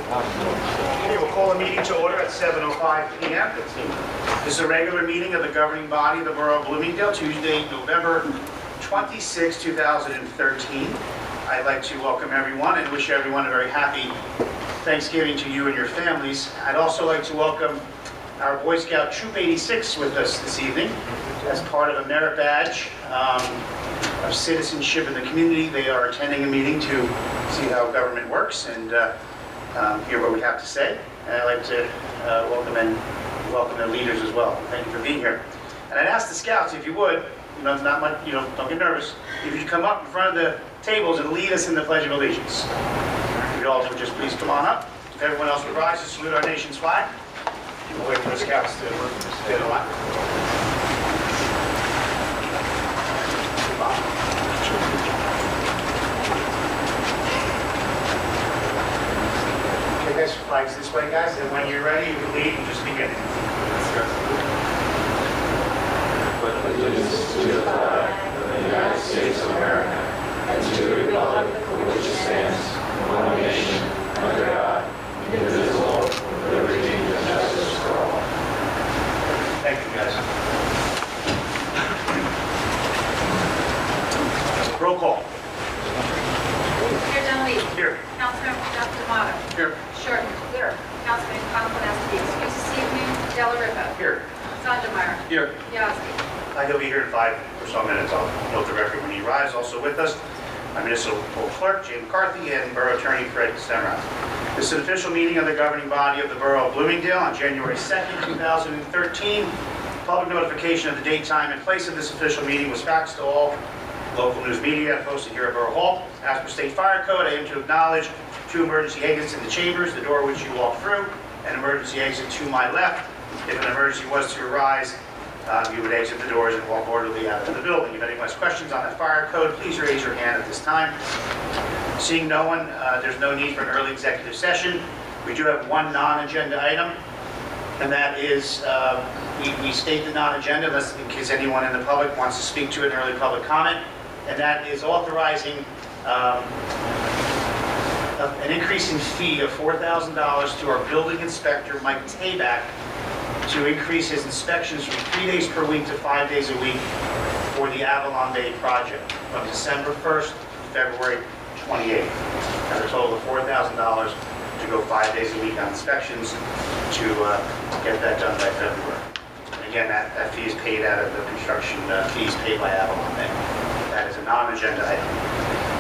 Okay, we'll call the meeting to order at 7:05 p.m. This is a regular meeting of the governing body of the Borough of Bloomingdale, Tuesday, November 26, 2013. I'd like to welcome everyone and wish everyone a very happy Thanksgiving to you and your families. I'd also like to welcome our Boy Scout Troop 86 with us this evening as part of a merit badge of citizenship in the community. They are attending a meeting to see how government works and hear what we have to say. And I'd like to welcome their leaders as well. Thank you for being here. And I'd ask the Scouts, if you would, not much, don't get nervous, if you'd come up in front of the tables and lead us in the Pledge of Allegiance. If you all would just please come on up. If everyone else would rise to salute our nation's flag. We'll wait for the Scouts to get a line. Okay, guys, flags this way, guys, and when you're ready, you can lead and just begin. Allegiance to the flag of the United States of America and to the republic for which it stands, one nation, under God, indivisible, with liberty and justice for all. Thank you, guys. Roll call. Mayor Dunleavy. Here. Councilmember Dr. D'Amato. Here. Shorten. Here. Councilman Conklin has to be excused this evening. Della Ripa. Here. Sandemeyer. Here. Yazdi. He'll be here in 5 or so minutes. I'll note the record when he arrives. Also with us, our municipal clerk, Jay McCarthy, and borough attorney, Fred Semrau. This is an official meeting of the governing body of the Borough of Bloomingdale on January 2nd, 2013. Public notification of the date, time, and place of this official meeting was faxed to all local news media and posted here at Borough Hall. As per state fire code, I am to acknowledge 2 emergency exits in the chambers, the door which you walk through, and emergency exit to my left. If an emergency was to arise, you would exit the doors and walk orderly out of the building. If anyone has questions on that fire code, please raise your hand at this time. Seeing no one, there's no need for an early executive session. We do have one non-agenda item, and that is, we state the non-agenda in case anyone in the public wants to speak to an early public comment, and that is authorizing an increase in fee of $4,000 to our building inspector, Mike Tabak, to increase his inspections from 3 days per week to 5 days a week for the Avalon Bay project from December 1st to February 28th. At a total of $4,000 to go 5 days a week on inspections to get that done by February. And again, that fee is paid out of the construction fees paid by Avalon Bay. That is a non-agenda item.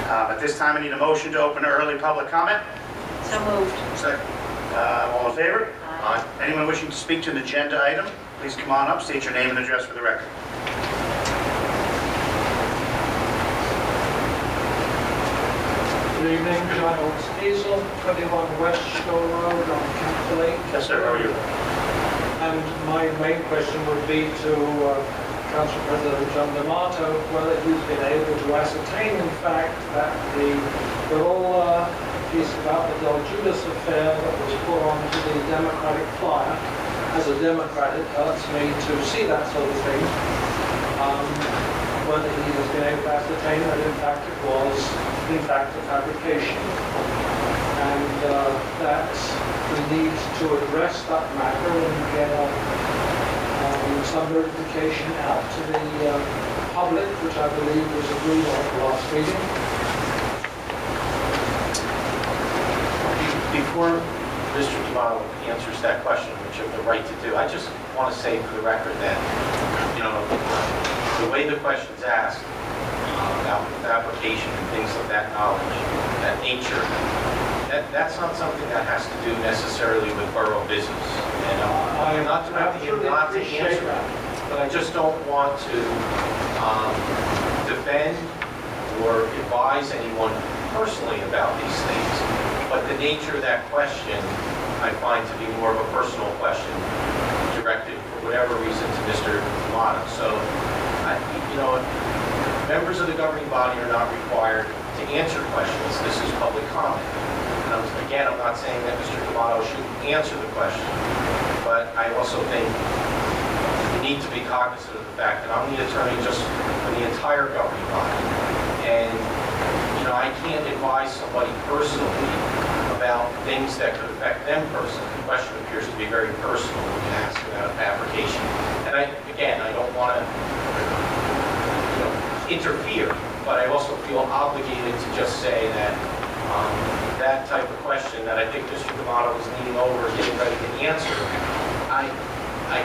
At this time, I need a motion to open early public comment. So moved. Second. All in favor? Aye. Anyone wishing to speak to an agenda item, please come on up, state your name and address for the record. Good evening, Giles Hazel, 21 West Shore Road on Capital Lake. Yes, sir. How are you? And my main question would be to Council President John D'Amato, whether he's been able to ascertain, in fact, that the whole piece about the Del Judas affair that was put onto the Democratic flyer. As a Democrat, it hurts me to see that sort of thing. Whether he has been able to ascertain that, in fact, it was, in fact, a fabrication. And that we need to address that matter and get some notification out to the public, which I believe was agreed on at the last meeting. Before Mr. D'Amato answers that question, which you have the right to do, I just want to say for the record that, the way the question's asked about fabrication and things of that knowledge, that nature, that's not something that has to do necessarily with borough business. And I'm not directing him not to answer that, but I just don't want to defend or advise anyone personally about these things. But the nature of that question, I find to be more of a personal question directed, for whatever reason, to Mr. D'Amato. So, members of the governing body are not required to answer questions. This is public comment. And again, I'm not saying that Mr. D'Amato shouldn't answer the question, but I also think we need to be cognizant of the fact that I'm the attorney just for the entire governing body. And I can't advise somebody personally about things that could affect them personally. The question appears to be very personal when you ask about a fabrication. And again, I don't want to interfere, but I also feel obligated to just say that that type of question that I think Mr. D'Amato was leaning over, getting ready to answer, I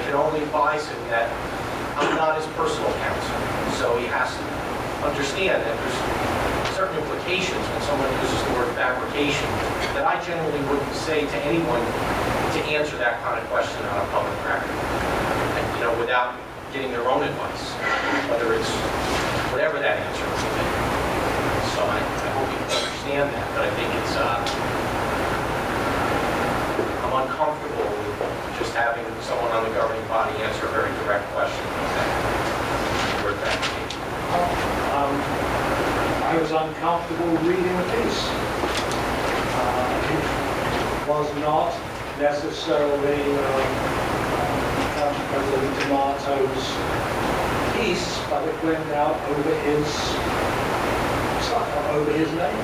can only advise him that I'm not his personal counsel, so he has to understand that there's certain implications when someone uses the word fabrication that I generally wouldn't say to anyone to answer that kind of question on a public record, without getting their own advice, whether it's whatever that answer will be. So I hope you can understand that, but I think it's, I'm uncomfortable with just having someone on the governing body answer a very direct question. I was uncomfortable reading the piece. It was not necessarily Council President D'Amato's piece, but it went out over his name.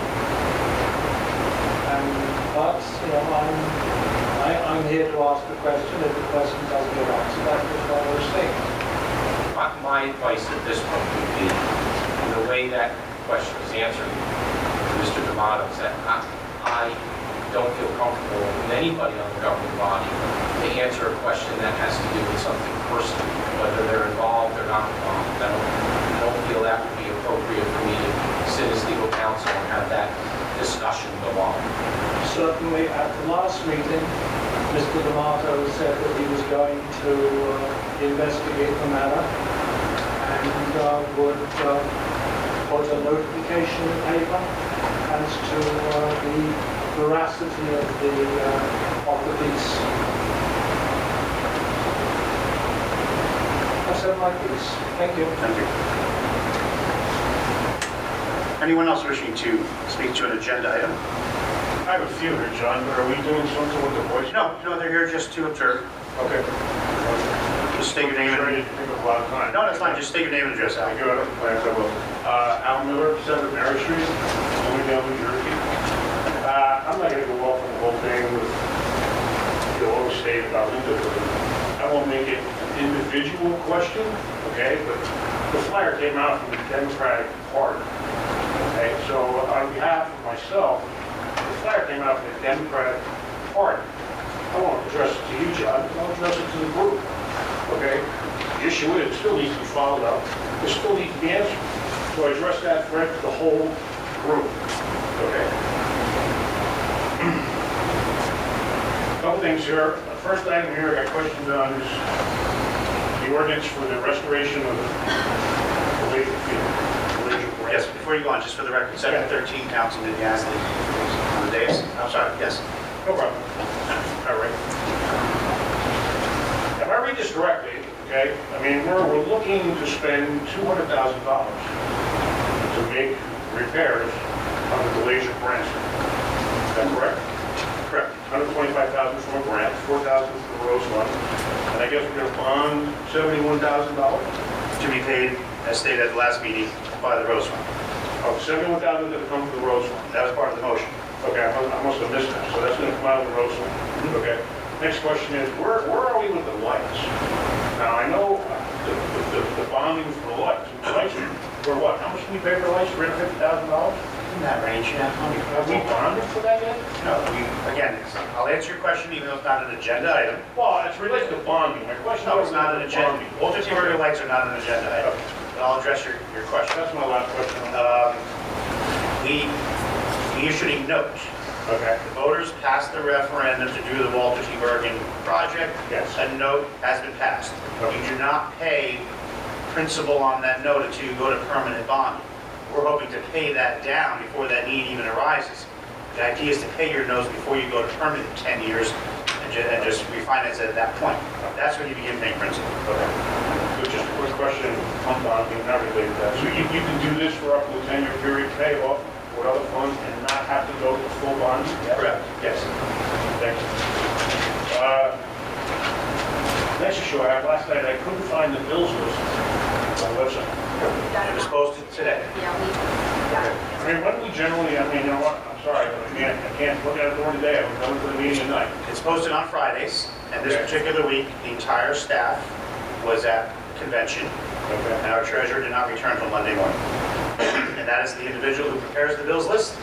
But I'm here to ask the question. If the question doesn't get answered, that's just one of those things. My advice at this point would be, in the way that question is answered, Mr. D'Amato, is that I don't feel comfortable with anybody on the governing body to answer a question that has to do with something personal, whether they're involved or not involved. I don't feel that would be appropriate for me to sit as legal counsel and have that discussion go on. Certainly, at the last meeting, Mr. D'Amato said that he was going to investigate the matter and would put a notification in the paper as to the veracity of the piece. I said my piece. Thank you. Thank you. Anyone else wishing to speak to an agenda item? I have a few here, John, but are we doing something with the voice? No, they're here just to observe. Okay. Just state your name Sure, and... you take up a lot of time. No, that's fine. Just state your name and address, Al. I go out of plans, I will. Al Miller, 7 Mary Street, Bloomingdale, New Jersey. I'm not going to go off on the whole thing with the whole state about individual. I won't make it an individual question, okay? But the flyer came out from the Democratic Party, okay? So on behalf of myself, the flyer came out from the Democratic Party. I won't address it to you, John. I'll address it to the group, okay? The issue is, it still needs to be followed up. It still needs to be answered. So I address that threat to the whole group, okay? Couple things here. The first item here I got questions on is the ordinance for the restoration of the leisure field. Yes, before you go on, just for the record, 713, Councilman Yazley on the dais. I'm sorry, yes. No problem. All right. If I read this correctly, okay, I mean, we're looking to spend $200,000 to make repairs on the glacier branch. Is that correct? Correct. $125,000 from a grant, $4,000 from the Rose Fund, and I guess we're going to bond $71,000? To be paid, as stated at the last meeting, by the Rose Fund. Oh, $71,000 going to come from the Rose Fund. That was part of the motion. Okay, I must have missed that, so that's going to come out of the Rose Fund. Okay. Next question is, where are we with the lights? Now, I know the bonding for the lights. Lights for what? How much do we pay for lights? $350,000? In that range, yeah. Have we bonded for that yet? No, again, I'll answer your question even though it's not an agenda item. Well, it's related to bonding. My question No, is it's not an agenda. Ulterior lights are not an agenda item. But I'll address your question. That's my last question. We issued a note. Okay. The voters passed the referendum to do the Walter T. Bergen project. Yes. A note has been passed. You do not pay principal on that note until you go to permanent bonding. We're hoping to pay that down before that need even arises. The idea is to pay your notes before you go to permanent 10 years and just refinance it at that point. That's when you begin paying principal. Okay. So just a quick question on bonding, not related to that. So you can do this for up to a 10-year period, pay off with other funds, and not have to go to full bonding? Correct. Yes. Thank you. Next issue I have, last night I couldn't find the bills list on the website. It was posted today. Yeah, we got it. I mean, when we generally, I mean, you know what, I'm sorry, but I can't look at it during the day. I'm coming to the meeting at night. It's posted on Fridays, and this Okay. particular week, the entire staff was at convention, Okay. and our treasurer did not return until Monday morning. And that is the individual who prepares the bills list.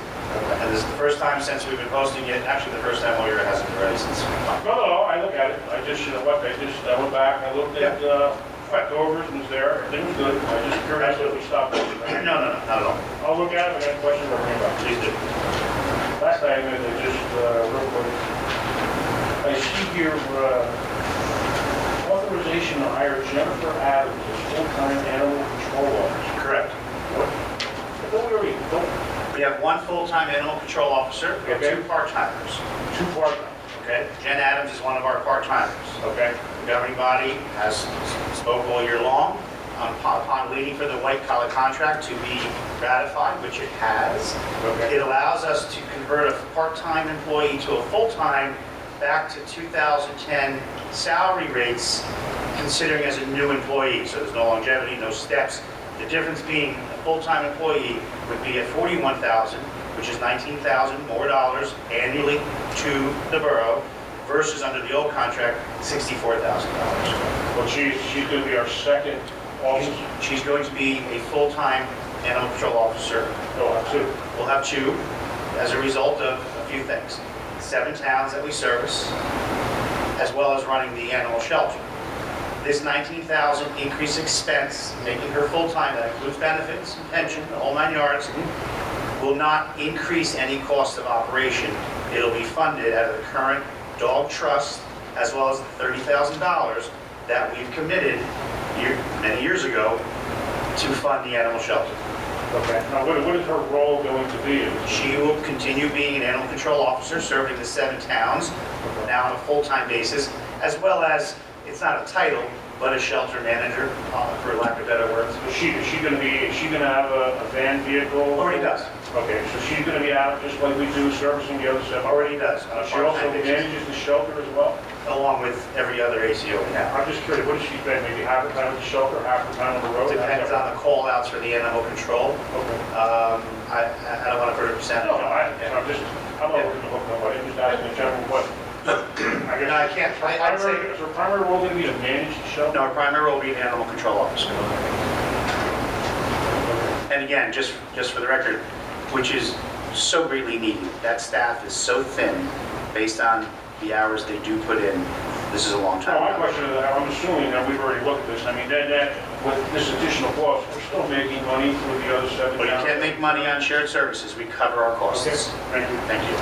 And this is the first time since we've been posting it, actually the first time all year it hasn't been ready since. No, I look at it. I just, you know what, I went back, I looked at, leftovers, was there, everything was good. I just curious if we stopped. No, not at all. I'll look at it, I got a question for you about. Please do. Last item is just, real quick. I see here, authorization to hire Jennifer Adams as full-time animal control officer. Correct. I thought we already, We have one full-time animal control officer, we have Okay. two part-timers. two part-time, Okay, Jen Adams is one of our part-timers. okay? The governing body has spoke all year long upon waiting for the white-collar contract to be ratified, which it has. Okay. It allows us to convert a part-time employee to a full-time back to 2010 salary rates, considering as a new employee. So there's no longevity, no steps. The difference being a full-time employee would be at $41,000, which is $19,000 more dollars annually to the borough, versus under the old contract, $64,000. Well, she's going to be our second officer. She's going to be a full-time animal control officer. No, I'm two. We'll have two as a result of a few things. 7 towns that we service, as well as running the animal shelter. This $19,000 increase expense, making her full-time, that includes benefits, pension, the whole 9 yards, will not increase any cost of operation. It'll be funded out of the current dog trust, as well as the $30,000 that we've committed many years ago to fund the animal shelter. Okay. Now, what is her role going to be? She will continue being an animal control officer, serving the 7 towns, now on a full-time basis, as well as, it's not a title, but a shelter manager, for lack of better words. Is she going to have a van vehicle? Already does. Okay, so she's going to be out just like we do, servicing the other 7? Already does. On a She also part-time basis, manages the shelter as well? along with every other ACO we have. I'm just curious, what does she spend, maybe half the time at the shelter, half the time on the road? Depends on the call-outs for the animal control. Okay. I don't want to put a percentage No, on it. I'm not looking to hook nobody, I'm just asking in general what. No, I can't. I'd say, Is her primary role going to be to manage the shelter? no, our primary role will be an animal control officer. And again, just for the record, which is so greatly needed, that staff is so thin based on the hours they do put in. This is a long No, time. my question is, I'm assuming that we've already looked at this, I mean, that, with this additional cost, we're still making money through the other 7 But you towns? can't make money on shared services. We cover our costs. Okay, thank you. Thank you.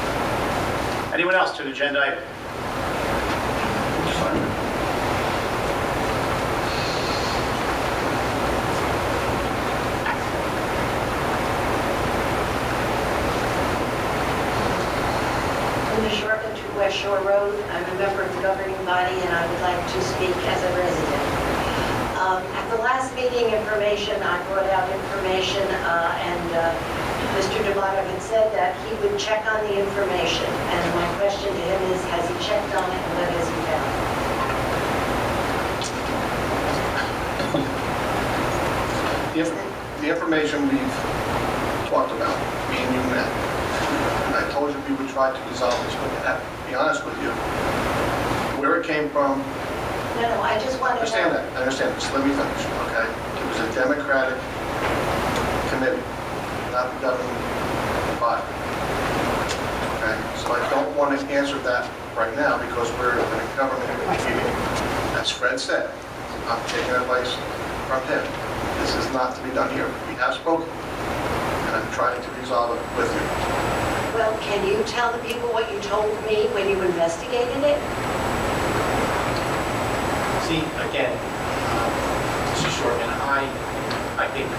Anyone else to the agenda item? Linda Shortman to West Shore Road. I'm a member of the governing body and I would like to speak as a resident. At the last meeting information, I brought out information and Mr. D'Amato had said that he would check on the information. And my question to him is, has he checked on it and what has he found? The information we've talked about, me and you met, and I told you we would try to resolve this, but to be honest with you, where it came from, No, I just want to know. I understand, just let me finish, okay? It was a Democratic committee, not the governing body. Okay, so I don't want to answer that right now because we're in a government meeting. As Fred said, I'm taking advice from him. This is not to be done here. We have spoken, and I'm trying to resolve it with you. Well, can you tell the people what you told me when you investigated it? See, again, Mr. Shortman, I think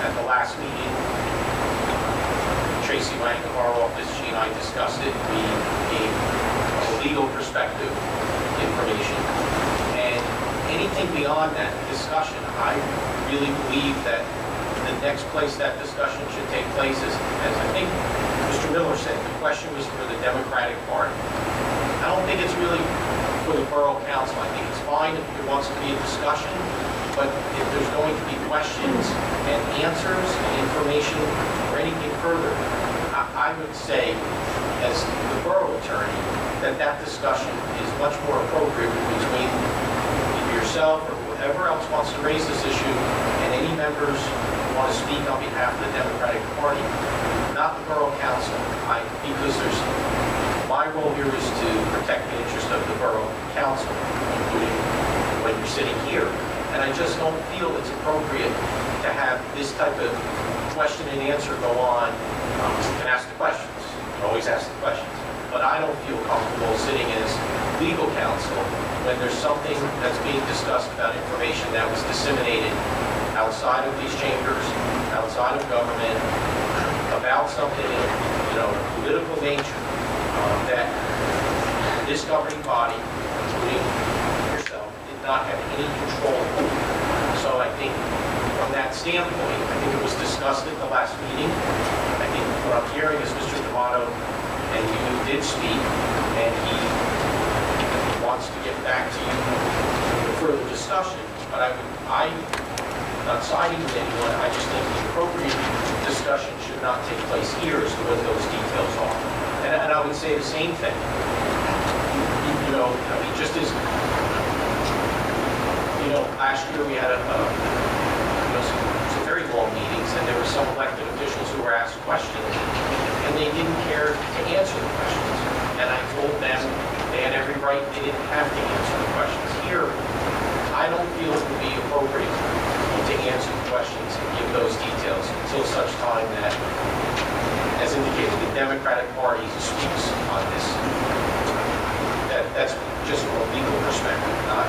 at the last meeting, Tracy Lang of our office, she and I discussed it. We gave a legal perspective information. And anything beyond that discussion, I really believe that the next place that discussion should take place is, as I think Mr. Miller said, the question was for the Democratic Party. I don't think it's really for the Borough Council. I think it's fine if there wants to be a discussion, but if there's going to be questions and answers and information or anything further, I I would say, as the borough attorney, that discussion is much more appropriate between yourself or whoever else wants to raise this issue, and any members who want to speak on behalf of the Democratic Party, not the Borough Council. Because my role here is to protect the interest of the Borough Council, including when you're sitting here. And I just don't feel it's appropriate to have this type of question and answer go on. You can ask the questions, you can always ask the questions. But I don't feel comfortable sitting as legal counsel when there's something that's being discussed about information that was disseminated outside of these chambers, outside of government, about something of political nature that this governing body, including yourself, did not have any control over. So I think from that standpoint, I think it was discussed at the last meeting. I think what I'm hearing is Mr. D'Amato and you did speak, and he wants to get back to you for further discussion. But I'm not siding with anyone. I just think the appropriate discussion should not take place here as to what those details are. And I would say the same thing. Just as, last year we had some very long meetings, and there were some elected officials who were asked questions, and they didn't care to answer the questions. And I told them they had every right, they didn't have to answer the questions. Here, I don't feel it would be appropriate to answer the questions and give those details until such time that, as indicated, the Democratic Party speaks on this. That's just from a legal perspective, not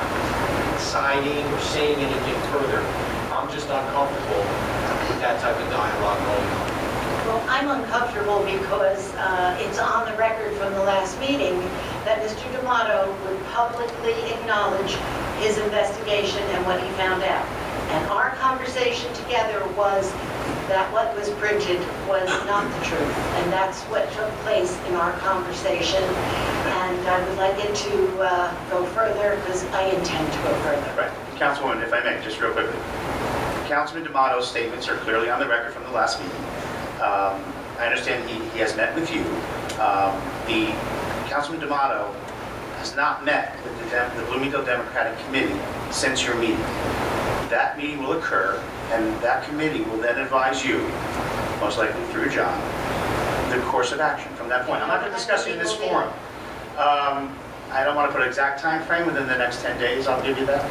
siding or saying anything further. I'm just uncomfortable with that type of dialogue going on. Well, I'm uncomfortable because it's on the record from the last meeting that Mr. D'Amato would publicly acknowledge his investigation and what he found out. And our conversation together was that what was printed was not the truth. And that's what took place in our conversation. And I would like it to go further because I intend to go further. Right. Councilwoman, if I may, just real quickly. Councilman D'Amato's statements are clearly on the record from the last meeting. I understand he has met with you. The Councilman D'Amato has not met with the Bloomingdale Democratic Committee since your meeting. That meeting will occur, and that committee will then advise you, most likely through John, the course of action from that point. I'm not going to discuss it in this forum. I don't want to put an exact time frame within the next 10 days. I'll give you that.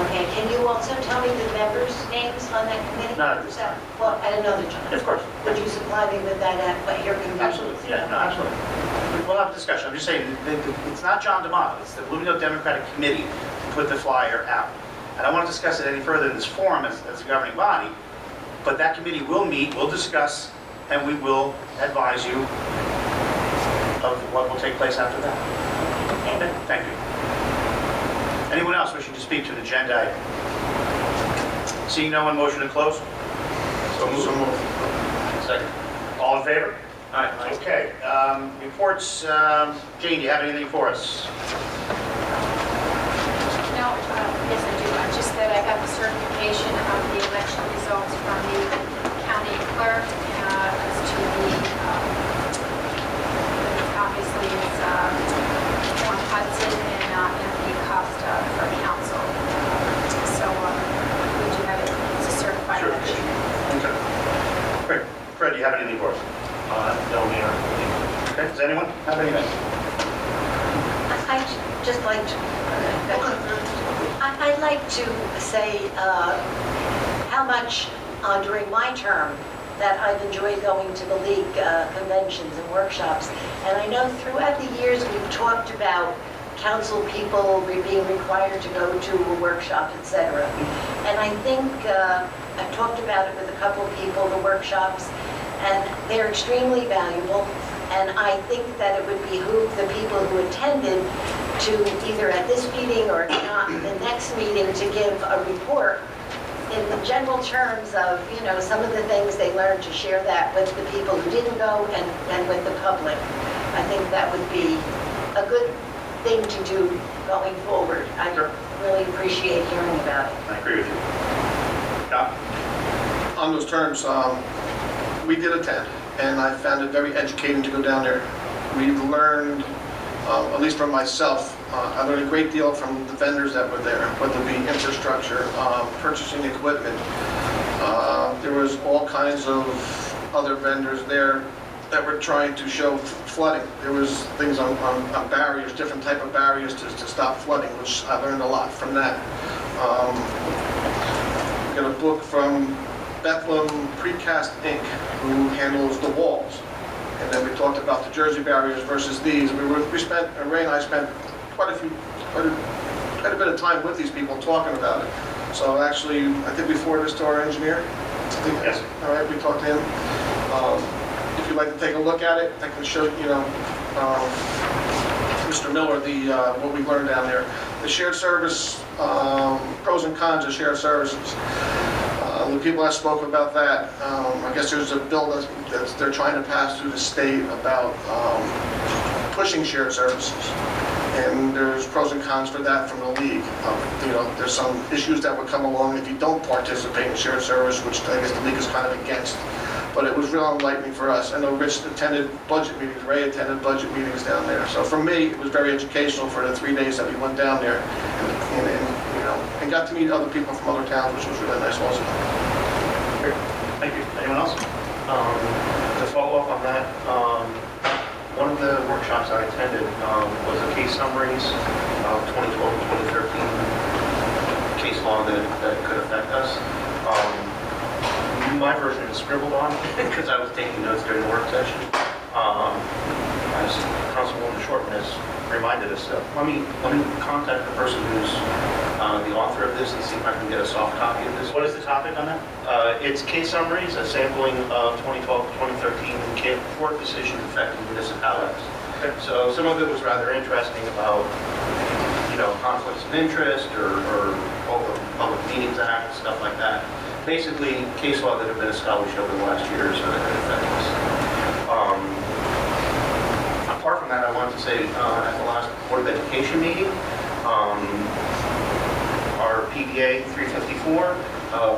Okay, can you also tell me the members' names on that committee? Not at this time. Well, at another time. Of course. Would you supply me with that at your convenience? Absolutely. Yeah, no, absolutely. We'll have a discussion. I'm just saying, it's not John D'Amato. It's the Bloomingdale Democratic Committee to put the flyer out. I don't want to discuss it any further in this forum as a governing body, but that committee will meet, will discuss, and we will advise you of what will take place after that. Okay, thank you. Anyone else wishing to speak to an agenda item? Seeing no one, motion to close? So moved. Second. All in favor? Aye. Okay. Reports. Jane, do you have anything for us? No, yes I do. Just that I got the certification of the election results from the county clerk as to the, obviously it's John Hudson and Anthony Costa for council. So we do have it, it's a certified election. Okay. Great. Fred, do you have anything for us? No, Mayor. Okay. Does anyone have anything? I'd just like to, I'd like to say how much during my term that I've enjoyed going to the league conventions and workshops. And I know throughout the years we've talked about council people being required to go to a workshop, etc. And I think I've talked about it with a couple of people, the workshops, and they're extremely valuable. And I think that it would behoove the people who attended to either at this meeting or if not the next meeting to give a report in the general terms of, some of the things they learned, to share that with the people who didn't go and with the public. I think that would be a good thing to do going forward. I really appreciate hearing about it. I agree with you. John? On those terms, we did attend. and I found it very educating to go down there. We've learned, at least for myself, I learned a great deal from the vendors that were there, whether it be infrastructure, purchasing equipment. There was all kinds of other vendors there that were trying to show flooding. There was things on barriers, different type of barriers to stop flooding, which I learned a lot from that. We got a book from Bethlehem Precast Inc., who handles the walls. And then we talked about the Jersey barriers versus these. Ray and I spent quite a bit of time with these people talking about it. So actually, I think we forwarded this to our engineer. Yes. All right, we talked to him. If you'd like to take a look at it, I can show you know, Mr. Miller, what we learned down there. The shared service, pros and cons of shared services. The people that spoke about that, I guess there's a bill that they're trying to pass through the state about pushing shared services. And there's pros and cons for that from the league. You know, there's some issues that would come along if you don't participate in shared service, which I guess the league is kind of against. But it was real enlightening for us. I know Rich attended budget meetings, Ray attended budget meetings down there. So for me, it was very educational for the 3 days that we went down there, and you know, and got to meet other people from other towns, which was really nice also. Great. Thank you. Anyone else? To follow up on that, one of the workshops I attended was the case summaries of 2012 and 2013 case law that could affect us. My version is scribbled on because I was taking notes during the work session. As Councilwoman Shortman has reminded us of, let me contact the person who's the author of this and see if I can get a soft copy of this. What is the topic on that? It's case summaries, a sampling of 2012-2013 court decisions affecting municipalities. Okay. So some of it was rather interesting about, you know, conflicts of interest or Public Meetings Act, stuff like that. Basically, case law that have been established over the last year or so that could affect us. Apart from that, I wanted to say at the last Board of Education meeting, our PBA 354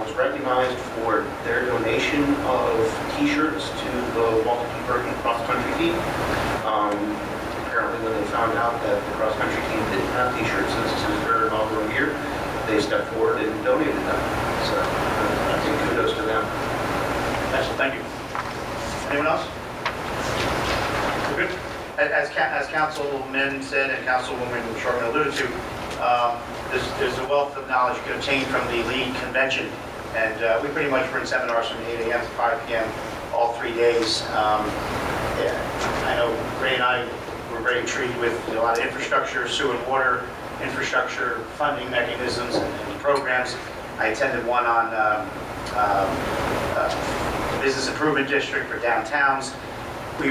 was recognized for their donation of T-shirts to the Walter P. Bergen cross-country team. Apparently, when they found out that the cross-country team didn't have T-shirts since this is their inaugural year, they stepped forward and donated them. So I think kudos to them. Excellent, thank you. Anyone else? We're good? As Councilman said and Councilwoman Shortman alluded to, there's a wealth of knowledge you can obtain from the league convention. And we pretty much run seminars from 8 a.m. to 5 p.m. all 3 days. I know Ray and I were very intrigued with a lot of infrastructure, sewer and water, infrastructure funding mechanisms and programs. I attended one on Business Improvement District for downtowns. I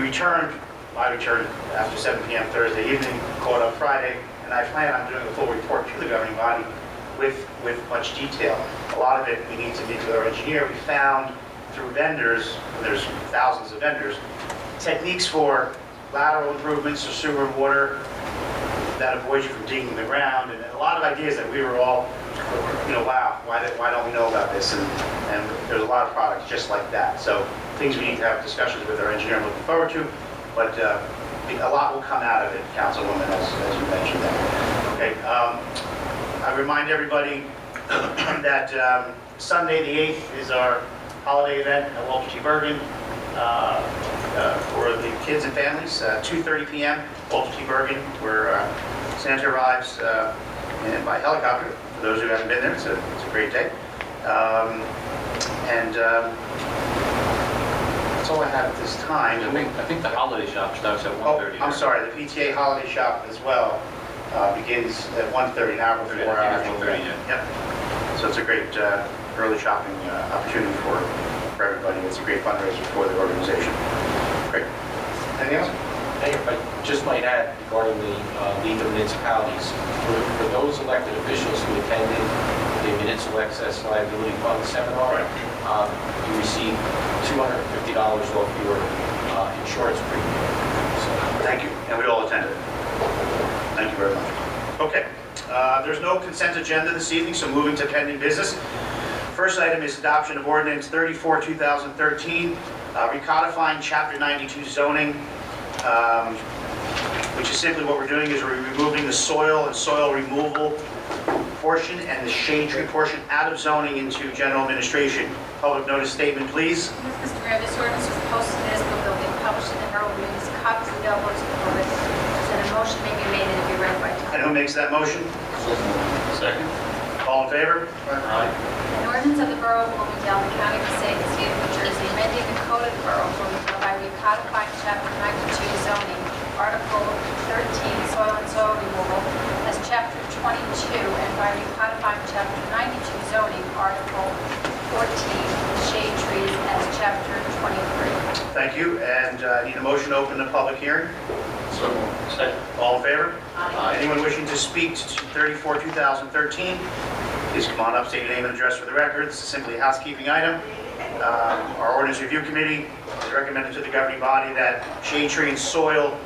returned after 7 p.m. Thursday evening, caught up Friday, and I plan on doing a full report to the governing body with much detail. A lot of it we need to meet with our engineer. We found through vendors, and there's thousands of vendors, techniques for lateral improvements to sewer and water that avoids you from digging the ground, and a lot of ideas that we were all, you know, wow, why don't we know about this? And there's a lot of products just like that. So things we need to have discussions with our engineer. I'm looking forward to, but a lot will come out of it, Councilwoman, as you mentioned that. Okay, I remind everybody that Sunday the 8th is our holiday event at Walter T. Bergen for the kids and families, 2:30 p.m. Walter T. Bergen, where Santa arrives and by helicopter. For those who haven't been there, it's a great day. That's all I have at this time. I think the holiday shop starts at 1:30. Oh, I'm sorry, the PTA holiday shop as well begins at 1:30, an hour before our actual event. Yep. So it's a great early shopping opportunity for everybody. It's a great fundraiser for the organization. Great. Anything else? I just might add regarding the League of Municipalities, for those elected officials who attended the Municipal Excess Liability Fund seminar, you receive $250 off your insurance premium. So, Thank you, and we all attended. Thank you very much. Okay, there's no consent agenda this evening, so moving to pending business. First item is adoption of ordinance 34, 2013, recodifying Chapter 92 zoning, which is simply what we're doing is we're removing the soil and soil removal portion and the shade tree portion out of zoning into general administration. Public notice statement, please. Mr. Mayor, this ordinance was posted in the municipal building, published in the Herald News, copies available to the public, and a motion may be made and be read by title. And who makes that motion? Second. All in favor? Aye. An ordinance of the Borough of Bloomingdale, the County of Passaic, the State of New Jersey, amending the Code of the Borough of Bloomingdale by recodifying Chapter 92 zoning, Article 13, soil and soil removal, as Chapter 22, and by recodifying Chapter 92 zoning, Article 14, shade trees, as Chapter 23. Thank you, and need a motion to open the public hearing. So moved. Second. All in favor? Aye. Anyone wishing to speak to 34, 2013, please come on up, state your name and address for the record. This is simply a housekeeping item. Our ordinance review committee has recommended to the governing body that shade tree and soil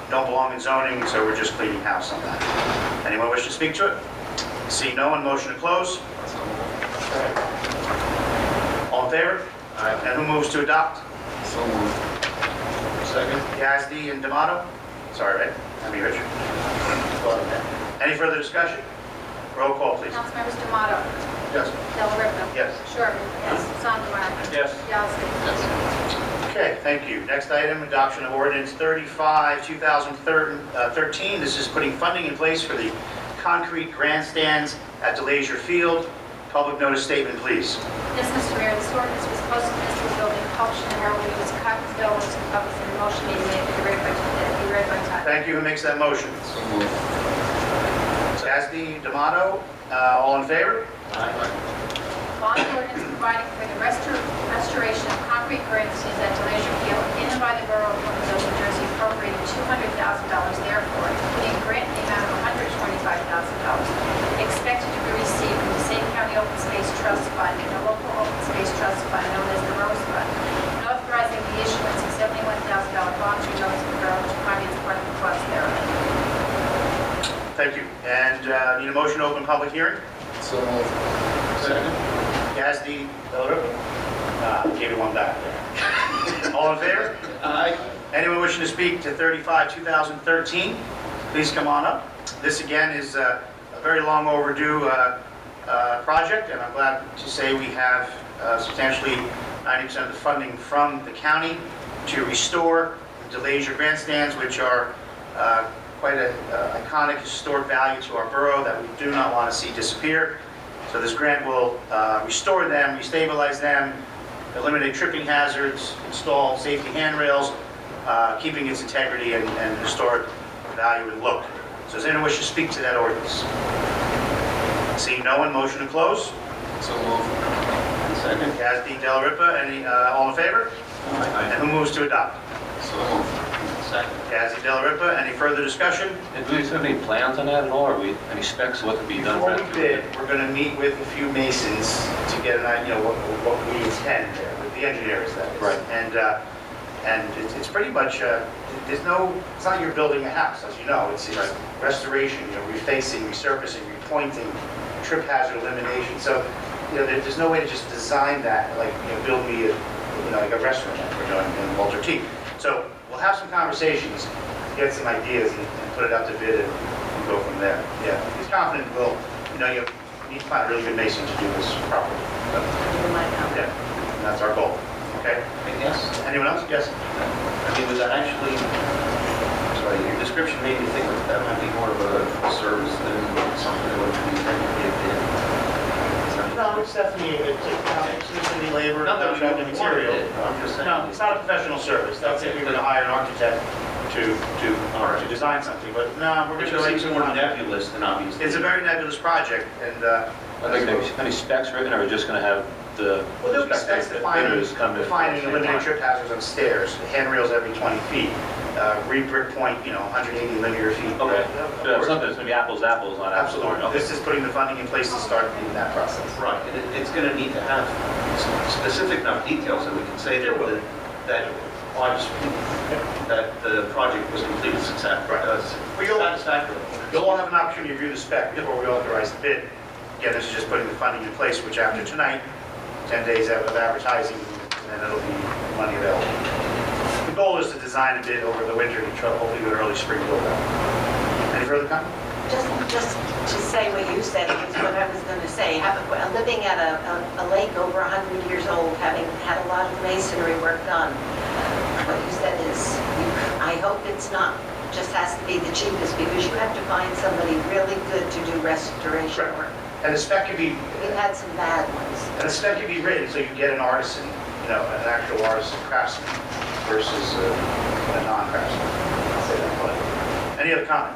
don't belong in zoning, so we're just cleaning house on that. Anyone wish to speak to it? See no one, motion to close. So moved. All in favor? Aye. And who moves to adopt? So moved. Second. Yazdi and D'Amato? Sorry, Ed. I mean, Richard. Any further discussion? Roll call, please. Councilmembers D'Amato. Yes. Delariva. Yes. Sherman. Yes. Sondemire. Yes. Yelsey. Yes. Okay, thank you. Next item, adoption of ordinance 35, 2013. This is putting funding in place for the concrete grandstands at DeLazier Field. Public notice statement, please. Yes, Mr. Mayor, this ordinance was posted in the municipal building, published in the Herald News, copies available to the public, and a motion may be made and be read by title. Thank you. Who makes that motion? So moved. Yazdi, D'Amato, all in favor? Aye. Bond ordinance providing for the restoration of concrete grandstands at DeLazier Field in and by the Borough of Bloomingdale, New Jersey, appropriated $200,000 therefore, including a grant in the amount of $125,000, expected to be received from the Same County Open Space Trust Fund and the local Open Space Trust Fund known as the Rose Fund, and authorizing the issuance of $71,000 bonds or notes of the borough to finance part of the cost thereof. Thank you. And need a motion to open public hearing? So moved. Second. Yazdi, Delariva? Gave you one back there. All in favor? Aye. Anyone wishing to speak to 35, 2013, please come on up. This again is a very long overdue project, and I'm glad to say we have substantially 90% of the funding from the county to restore the DeLazier grandstands, which are quite an iconic historic value to our borough that we do not want to see disappear. So this grant will restore them, restabilize them, eliminate tripping hazards, install safety handrails, keeping its integrity and historic value and look. So does anyone wish to speak to that ordinance? Seeing no one, motion to close. So moved. Second. Yazdi, Delariva, any, all in favor? Aye. And who moves to adopt? So moved. Second. Yazdi, Delariva, any further discussion? And do we have any plans on that at all, or any specs of what could be done? Before we bid, we're going to meet with a few masons to get an idea, what we intend there, with the engineers, that is. Right. And it's pretty much, it's not you're building a house, as you know, it's restoration, refacing, resurfacing, repointing, trip hazard elimination. So, there's no way to just design that, like, build me like a restaurant that we're doing in Walter T. So we'll have some conversations, get some ideas, and put it out to bid and go from there. Yeah, he's confident we'll, you need to find a really good mason to do this properly. So, yeah, and that's our goal. Okay? Yes. Anyone else? Yes. I mean, was that actually, sorry, your description made me think that might be more of a service than something that would be technically a bid. No, it's definitely, it's going to be labor, Not that we contract, don't and want material. it, I'm just saying. No, it's not a professional service. That's if we were to hire an architect to design something, but no, we're It going to just seems more nebulous than obviously. It's a very nebulous project, and Are there going to be any specs written, or are we just going to have the... well, there'll be specs defining eliminating trip hazards on stairs, handrails every 20 feet, re-brick point, 180 linear feet. Okay. Of So course. something that's going to be apples to apples, not apples to Absolutely. orange. This is putting the funding in place to start in that process. Right, and it's going to need to have specific enough details that we can say There will. that the project was completed Right. satisfactorily. You'll all have an opportunity to review the spec before we authorize the bid. Again, this is just putting the funding in place, which after tonight, 10 days of advertising, and then it'll be money available. The goal is to design a bid over the winter to try hopefully do an early spring build out. Any further comment? Just to say what you said is what I was going to say. Living at a lake over 100 years old, having had a lot of masonry work done, what you said is, I hope it's not just has to be the cheapest, because you have to find somebody really good to do restoration work. And the spec could be, We've had some bad ones. and the spec could be written so you get an artisan, an actual artisan craftsman versus a non-craftsman. I'll say that politely. Any other comment?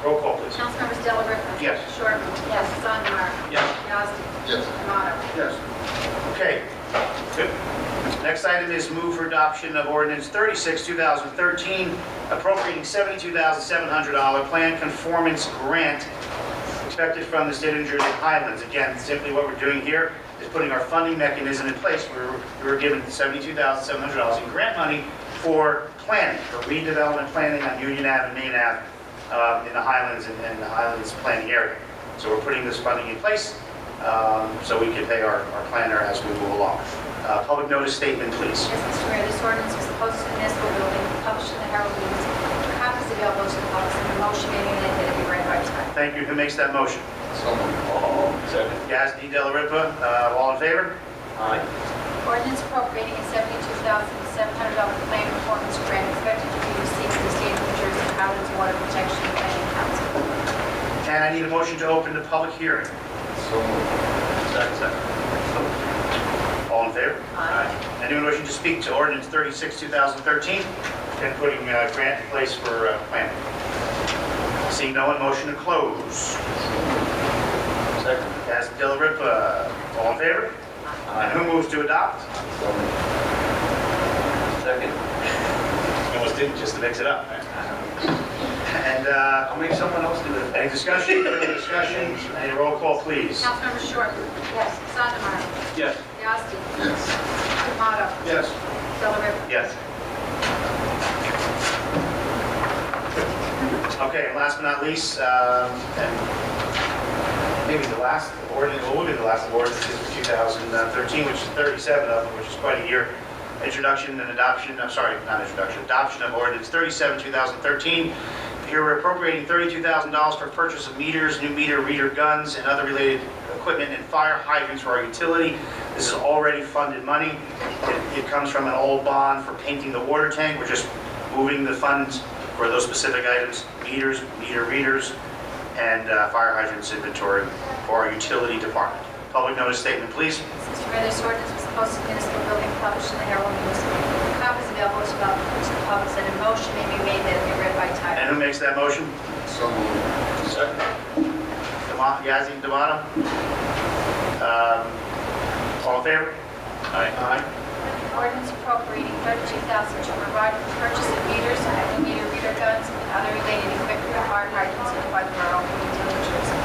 Roll call, please. Councilmembers Della Ripa. Yes. Shortman. Yes. Sondemire. Yes. Yazdi. Yes. D'Amato. Yes. Okay, good. Next item is move for adoption of ordinance 36, 2013, appropriating $72,700 plan conformance grant expected from the state of New Jersey Highlands. Again, simply what we're doing here is putting our funding mechanism in place. We were given $72,700 in grant money for planning, for redevelopment planning on Union Ave and Main Ave in the Highlands and the Highlands planning area. So we're putting this funding in place so we can pay our planner as we move along. Public notice statement, please. Yes, Mr. Mayor, this ordinance was posted in the municipal building, published in the Herald News. Copies available to the public, and the motion may be made that it be read by title. Thank you. Who makes that motion? So moved. Second. Yazdi, Della Ripa, all in favor? Aye. Ordinance appropriating a $72,700 plan performance grant expected to be received from the state of New Jersey Highlands Water Protection and Planning Council. And I need a motion to open the public hearing. So moved. Second. All in favor? Aye. Anyone wishing to speak to ordinance 36, 2013, and putting a grant in place for planning? Seeing no one, motion to close. Second. Yazdi, Della Ripa, all in favor? And who moves to adopt? So moved. Second. Almost didn't, just to mix it up. And I'll make someone else do it. any discussion, further discussion? Any roll call, please? Councilmember Shortman. Yes. Sondemire. Yes. Yazdi. Yes. D'Amato. Yes. Della Ripa. Yes. Okay, and last but not least, and maybe the last ordinance, will be the last ordinance for 2013, which is 37 of them, which is quite a year. Introduction and adoption, adoption of ordinance 37, 2013. Here we're appropriating $32,000 for purchase of meters, new meter reader guns, and other related equipment and fire hydrants for our utility. This is already funded money. It comes from an old bond for painting the water tank. We're just moving the funds for those specific items, meters, meter readers, and fire hydrants inventory for our utility department. Public notice statement, please. Mr. Mayor, this ordinance was posted in the municipal building, published in the Herald News. Copies available to the public, and a motion may be made that it be read by And title. who makes that motion? So moved. Second. Yazdi, D'Amato? All in favor? Aye. Ordinance appropriating $32,000 to provide for the purchase of meters, new meter reader guns, and other related equipment for fire hydrants owned by the borough of Bloomingdale, New Jersey.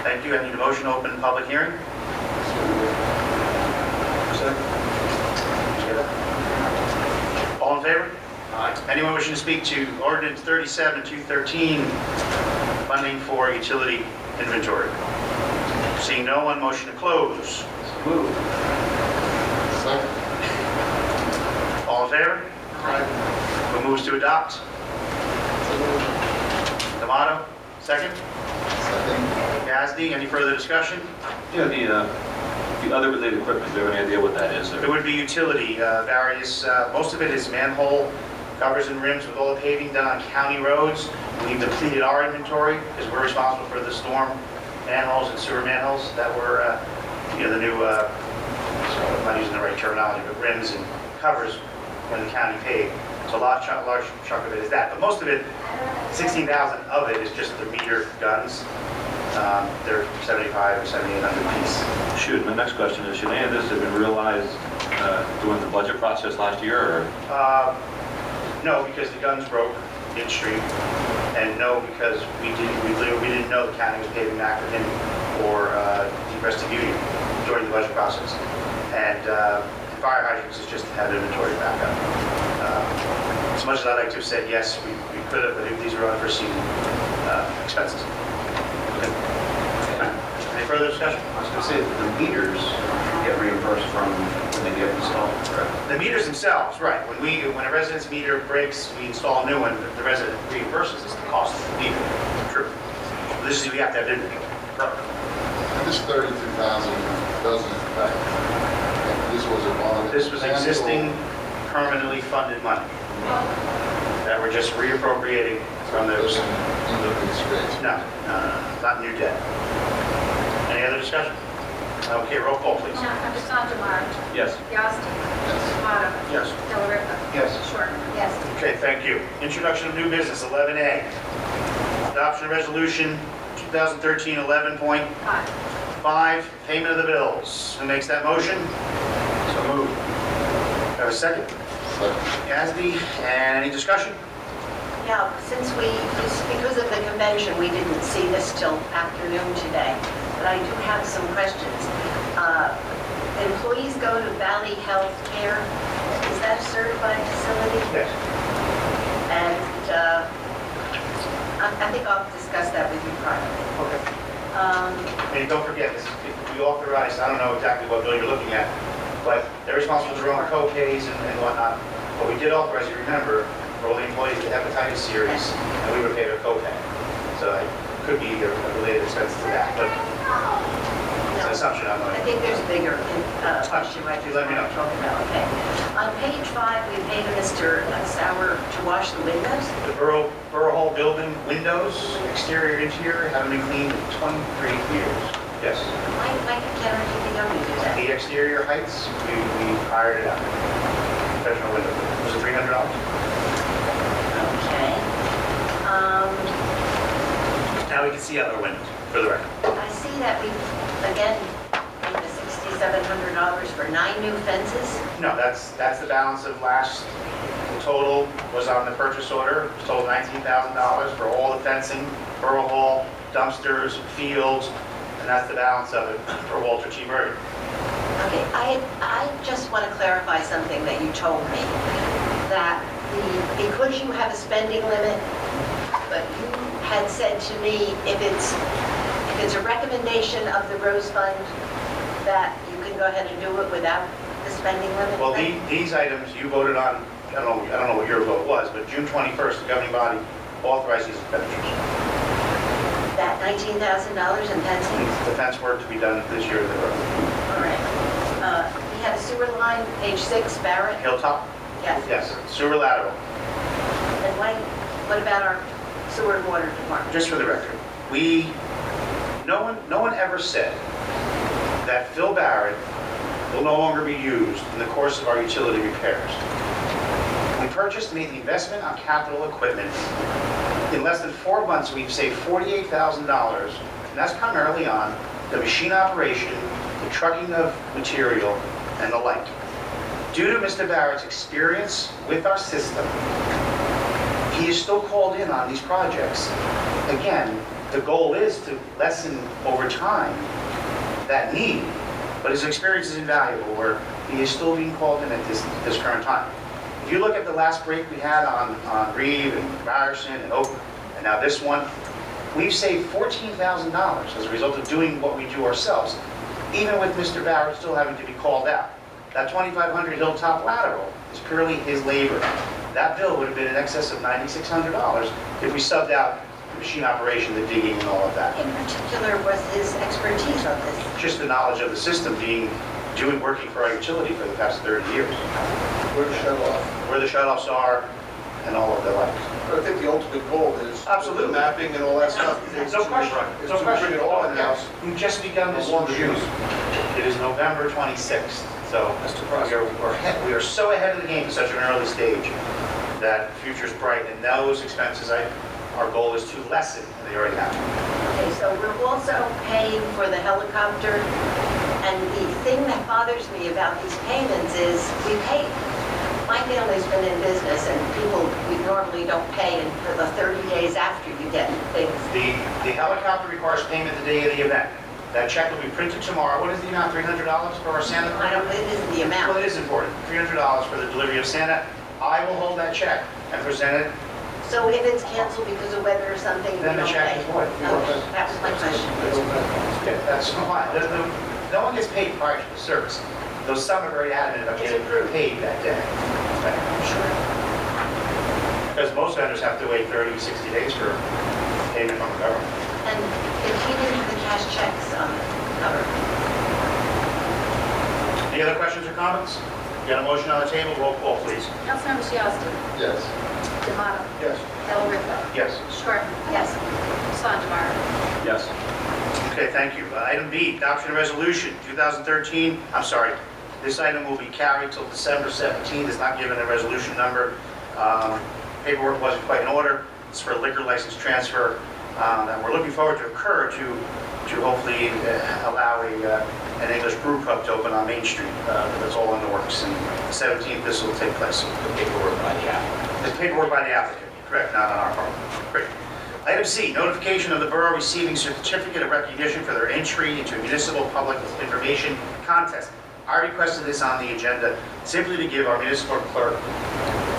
Thank you. I need a motion to open the public hearing. So moved. Second. All in favor? Aye. Anyone wishing to speak to ordinance 37, 2013, funding for utility inventory? Seeing no one, motion to close. Move. Second. All in favor? Aye. Who moves to adopt? So moved. D'Amato, second. Second. Yazdi, any further discussion? Yeah, the other related equipment, do you have any idea what that is? It would be utility, various, most of it is manhole covers and rims with all the paving done on county roads. We've depleted our inventory because we're responsible for the storm manholes and sewer manholes that were, the new, so I'm not using the right terminology, but rims and covers when the county paved. So a large chunk of it is that, but most of it, 16,000 of it is just the meter guns. They're 75 or 7,800 piece. Shoot, my next question is, should any of this have been realized during the budget process last year, or? No, because the guns broke midstream, and no, because we didn't know the county was paving Ackerton or Deep Union during the budget process. And fire hydrants is just to have inventory backup. As much as I'd like to have said yes, we could have, but these are unforeseen expenses. Okay. further discussion? I was going to say, the meters get reimbursed from when they get installed, correct? The meters themselves, right. When a resident's meter breaks, we install a new one, the resident reimburses us the cost of the meter. True. This is, we have to have inventory. And this 32,000 doesn't affect, this was a bond. This was existing permanently funded money that we're just reappropriating from those. Doesn't increase rates. No, not new debt. Any other discussion? Okay, roll call, please. Sandemeyer. Yes. Yazdi. Yes. Tomato. Yes. Delariva. Yes. Short. Yes. Okay, thank you. Introduction of new business, 11A. Adoption of resolution 2013-11.5, 5. payment of the bills. Who makes that motion? So moved. Have a second? Yazdi, and any discussion? Now, since because of the convention, we didn't see this till afternoon today, but I do have some questions. Employees go to Valley Health Care. Is that a certified facility? Yes. And I think I'll discuss that with you privately. Okay. And don't forget, this, we authorized, I don't know exactly what bill you're looking at, but they're responsible for their own co-pays and whatnot. But we did authorize, you remember, for all the employees to hepatitis series, and we would pay their co-pay. So it could be a related expense to that, but it's an assumption I'm I not. think there's a bigger issue I just You let me want know. to talk about. Okay. On page 5, we paid Mr. Sauer to wash the windows. The Borough Hall building windows, exterior, interior, haven't been cleaned in 23 years. Yes. Why can't our DPW do that? The exterior heights, we hired it out. Professional window. Was it $300? Okay. Now we can see other windows, for the record. I see that we, again, paid the $6,700 for 9 new fences. No, that's the balance of last, the total was on the purchase order, it was total $19,000 for all the fencing, Borough Hall, dumpsters, fields, and that's the balance of it for Walter T. Burger. Okay, I just want to clarify something that you told me, that because you have a spending limit, but you had said to me, if it's a recommendation of the Rose Fund, that you can go ahead and do it without the spending limit? Well, these items you voted on, I don't know what your vote was, but June 21st, the governing body authorized these expenditures. That $19,000 in fencing? The fence work to be done this year at the road. All right. We had a sewer line, page 6, Barrett? Hilltop? Yes. Yes, sewer lateral. And what about our sewer and water department? Just for the record, no one ever said that Phil Barrett will no longer be used in the course of our utility repairs. We purchased and made the investment on capital equipment. In less than 4 months, we've saved $48,000, and that's primarily on the machine operation, the trucking of material, and the like. Due to Mr. Barrett's experience with our system, he is still called in on these projects. Again, the goal is to lessen over time that need, but his experience is invaluable where he is still being called in at this current time. If you look at the last break we had on Reeve and Ryerson and Oak, and now this one, we've saved $14,000 as a result of doing what we do ourselves, even with Mr. Barrett still having to be called out. That 2,500 Hilltop lateral is purely his labor. That bill would have been in excess of $9,600 if we subbed out the machine operation, the digging and all of that. In particular, was his expertise on this? Just the knowledge of the system working for our utility for the past 30 years. Where to shut off. Where the shutoffs are and all of the like. But I think the ultimate goal is. Absolutely. The mapping and all that stuff. No question. Is No to question. bring it all in-house. We've just begun this Along in the June. use. It is November 26th, so we are so ahead of the game at such an early stage that the future's bright, and those expenses, our goal is to lessen, and they already have. Okay, so we're also paying for the helicopter, and the thing that bothers me about these payments is we pay. My family's been in business, and we normally don't pay for the 30 days after you get things. The helicopter requires payment the day of the event. That check will be printed tomorrow. What is the amount, $300 for our Santa? I don't, it isn't the amount. Well, it is important, $300 for the delivery of Santa. I will hold that check and present it So if it's canceled because of weather or something, we Then the don't check pay? is void. Okay, that was my question. Yeah, that's fine. No one gets paid prior to the service, though some are very adamant about getting paid that day. Sure. Because most vendors have to wait 30, 60 days for payment from the government. And if he didn't have the cash checks covered? Any other questions or comments? You got a motion on the table, roll call, please. Councilmember Yasi, Yes. D'Amato, Yes. Del Rippe, Yes. Shortman, Yes. Sondemire. Yes. Okay, thank you. Item B, adoption of resolution 2013, this item will be carried till December 17th. It's not given a resolution number. Paperwork wasn't quite in order. It's for a liquor license transfer that we're looking forward to occur to hopefully allow an English brew pub to open on Main Street. That's all in the works. And the 17th, this will take place. The paperwork by the applicant. The paperwork by the applicant, correct, not on our part. Great. Item C, notification of the borough receiving certificate of recognition for their entry into a municipal public information contest. I requested this on the agenda simply to give our municipal clerk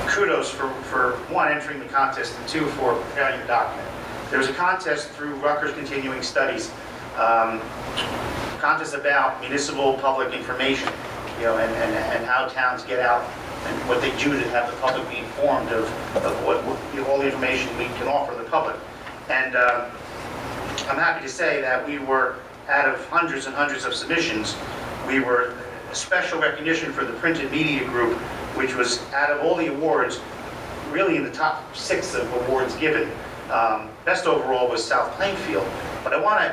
kudos for one, entering the contest, and two, for preparing the document. There was a contest through Rutgers Continuing Studies, contest about municipal public information, and how towns get out and what they do to have the public be informed of what all the information we can offer the public. And I'm happy to say that we were, out of hundreds and hundreds of submissions, we were a special recognition for the printed media group, which was, out of all the awards, really in the top 6 of awards given. Best overall was South Plainfield. But I want to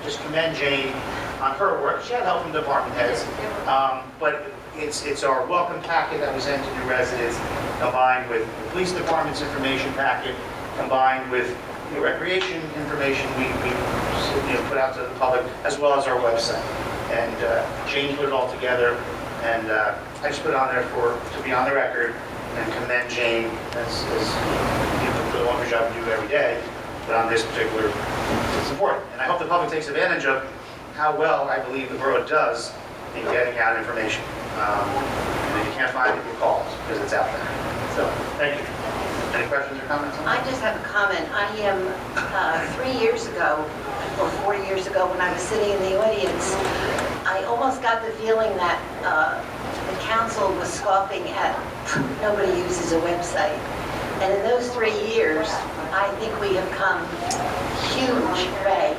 just commend Jane on her work. She had help from department heads, but it's our welcome packet that was sent to new residents, combined with the police department's information packet, combined with the recreation information we put out to the public, as well as our website. And Jane put it all together, and I just put it on there to be on the record and commend Jane as for the wonderful job you do every day, but on this particular, it's important. And I hope the public takes advantage of how well I believe the borough does in getting out information. And if you can't find it, you call us, because it's out there. So, thank you. Any questions or comments? I just have a comment. I am 3 years ago, or 4 years ago, when I was sitting in the audience, I almost got the feeling that the council was scoffing at nobody uses a website. And in those 3 years, I think we have come huge way.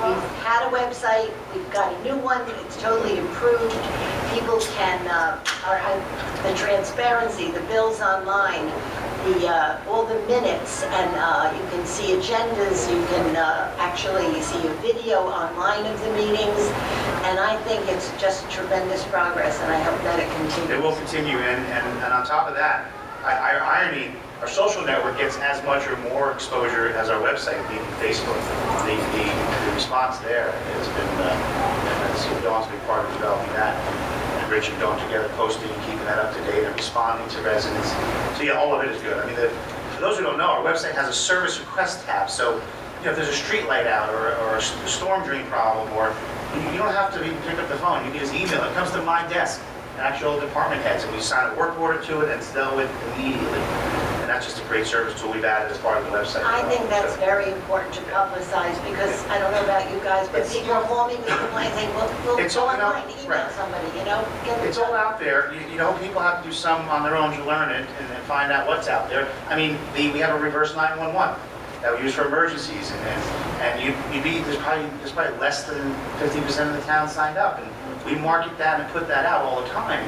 We've had a website, we've got a new one, it's totally improved. People can, the transparency, the bills online, all the minutes, and you can see agendas, you can actually see a video online of the meetings, and I think it's just tremendous progress, and I hope that it continues. It will continue, and on top of that, irony, our social network gets as much or more exposure as our website, being Facebook. The response there has been, and Dawn's been part of developing that, and Rich and Dawn together posting and keeping that up to date and responding to residents. So yeah, all of it is good. I mean, for those who don't know, our website has a service request tab. So, if there's a street light out or a storm drain problem, or you don't have to even pick up the phone. You can just email it. It comes to my desk, and actual department heads, and we sign a work order to it, and it's dealt with immediately. And that's just a great service tool we've added as part of the website. I think that's very important to publicize, because I don't know about you guys, but people are calling me with complaints saying, well, It's go all out, online, email right. somebody, get It's all out there. People have to do some on their own to learn it and find out what's out there. I mean, we have a reverse 911 that we use for emergencies, and there's probably less than 50% of the town signed up, and we market that and put that out all the time.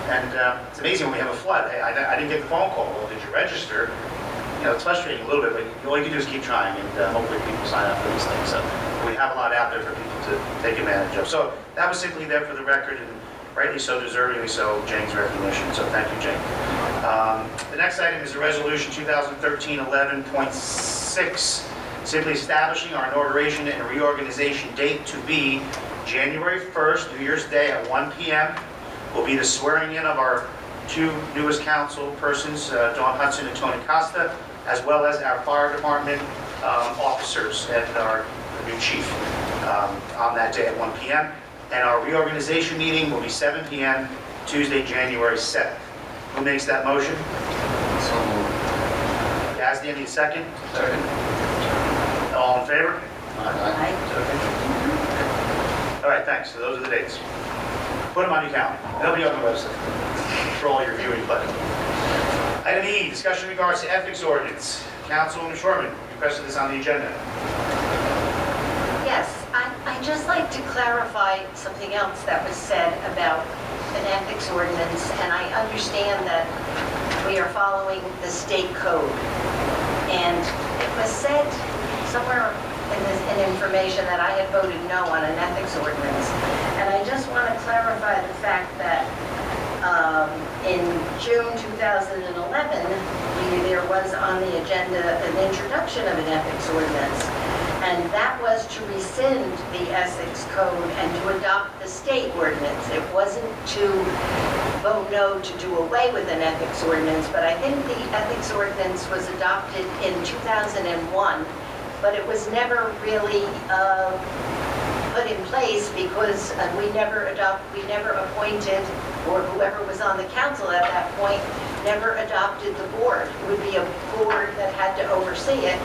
And it's amazing when we have a flood. Hey, I didn't get the phone call. Well, did you register? It's frustrating a little bit, but all you can do is keep trying, and hopefully people sign up for these things. So we have a lot out there for people to take advantage of. So that was simply there for the record, and rightly so, deservingly so, Jane's recognition. So thank you, Jane. The next item is the resolution 2013-11.6, simply establishing our inauguration and reorganization date to be January 1st, New Year's Day at 1 p.m. will be the swearing in of our 2 newest council persons, Dawn Hudson and Tony Costa, as well as our fire department officers and our new chief on that day at 1 p.m. And our reorganization meeting will be 7 p.m. Tuesday, January 7th. Who makes that motion? You Yazdi, any second? Second. All in favor? Aye. All right, thanks. So those are the dates. Put them on your calendar. They'll be on the website for all your viewing pleasure. Item E, discussion in regards to ethics ordinance. Councilwoman Shortman requested this on the agenda. Yes, I'd just like to clarify something else that was said about an ethics ordinance, and I understand that we are following the state code. And it was said somewhere in information that I had voted no on an ethics ordinance. And I just want to clarify the fact that in June 2011, there was on the agenda an introduction of an ethics ordinance. And that was to rescind the ethics code and to adopt the state ordinance. It wasn't to vote no to do away with an ethics ordinance, but I think the ethics ordinance was adopted in 2001, but it was never really put in place because we never appointed, or whoever was on the council at that point never adopted the board. It would be a board that had to oversee it.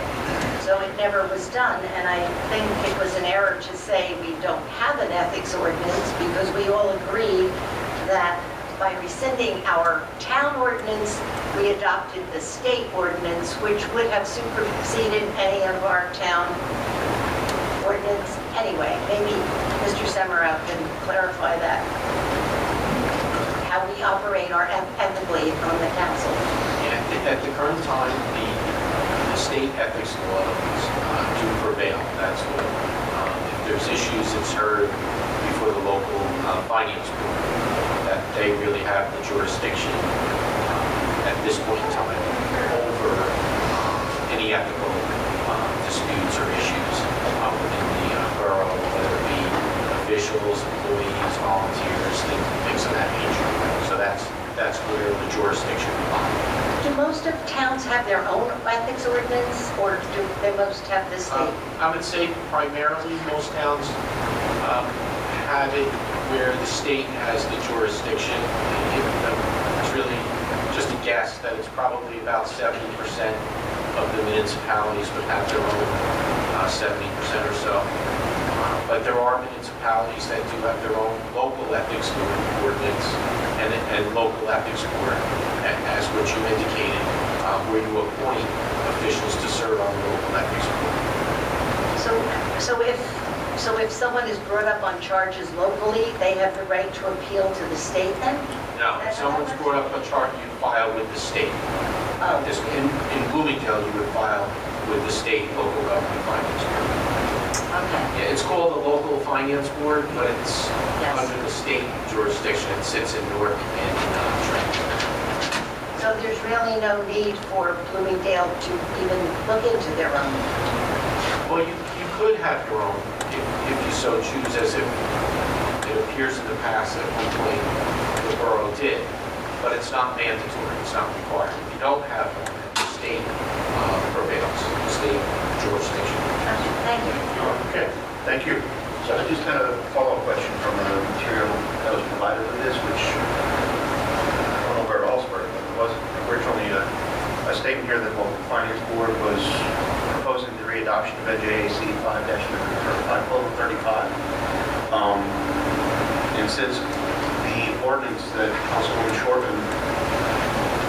So it never was done, and I think it was an error to say we don't have an ethics ordinance because we all agreed that by rescinding our town ordinance, we adopted the state ordinance, which would have superseded any of our town ordinance. Anyway, maybe Mr. Semmerow can clarify that, how we operate ethically on the council. Yeah, at the current time, the state ethics laws do prevail. That's what, if there's issues, it's heard before the local finance board, that they really have the jurisdiction at this point in time over any ethical disputes or issues within the borough, whether it be officials, employees, volunteers, things of that nature. So that's where the jurisdiction lies. Do most of towns have their own ethics ordinance, or do they most have the state? I would say primarily most towns have it where the state has the jurisdiction. It's really just a guess that it's probably about 70% of the municipalities would have their own 70% or so. But there are municipalities that do have their own local ethics ordinance and local ethics board, as what you indicated, where you appoint officials to serve on the local ethics board. So if someone is brought up on charges locally, they have the right to appeal to the state then? No, if someone's brought up a charge, you file with the state. Oh. In Bloomingdale, you would file with the state local government finance board. Okay. Yeah, it's called the local finance board, but it's Yes. under the state jurisdiction. It sits in Newark and Trenton. So there's really no need for Bloomingdale to even look into their own? Well, you could have your own if you so choose, as if it appears in the past at one point the borough did, but it's not mandatory, it's not required. If you don't have one, the state prevails, the state jurisdiction. Thank you. Okay, thank you. So I just had a follow-up question from the material that was provided with this, which I don't know where it all started, but there was originally a statement here that the local finance board was proposing the readoption of NJAC 5-5/35. And since the ordinance that Councilwoman Shortman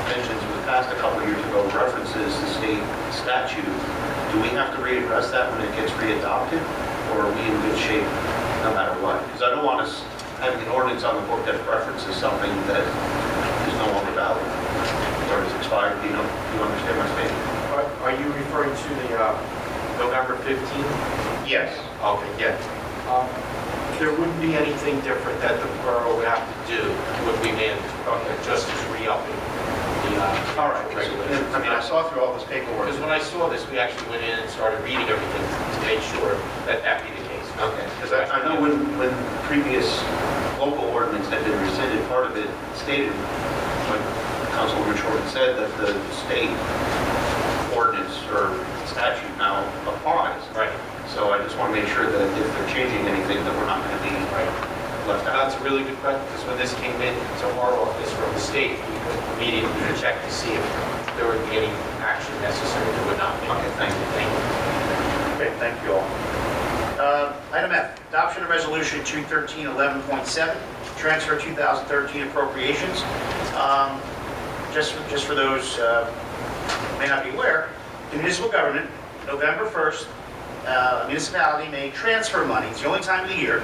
mentions was passed a couple of years ago references the state statute, do we have to readdress that when it gets readopted, or are we in good shape no matter what? Because I don't want us having an ordinance on the book that references something that is no longer valid or is expired. Do you understand my statement? Are you referring to the November 15th? Yes. Okay, yeah. There wouldn't be anything different that the borough would have to do, would be mandatory, just as re-upping the All right. regulations. I mean, I saw through all this paperwork. Because when I saw this, we actually went in and started reading everything to make sure that that be the case. Okay, because I know when previous local ordinance had been rescinded, part of it stated, when Councilwoman Shortman said that the state ordinance or statute now applies. Right. So I just want to make sure that if they're changing anything, that we're not going to be left out. That's a really good question, because when this came in to our office from the state, we could immediately check to see if there would be any action action necessary to adopt it. Okay, thank you. Thank you. Okay, thank you all. Item F, adoption of resolution 213-11.7, transfer 2013 appropriations. Just for those who may not be aware, in municipal government, November 1st, a municipality may transfer money. It's the only time of the year,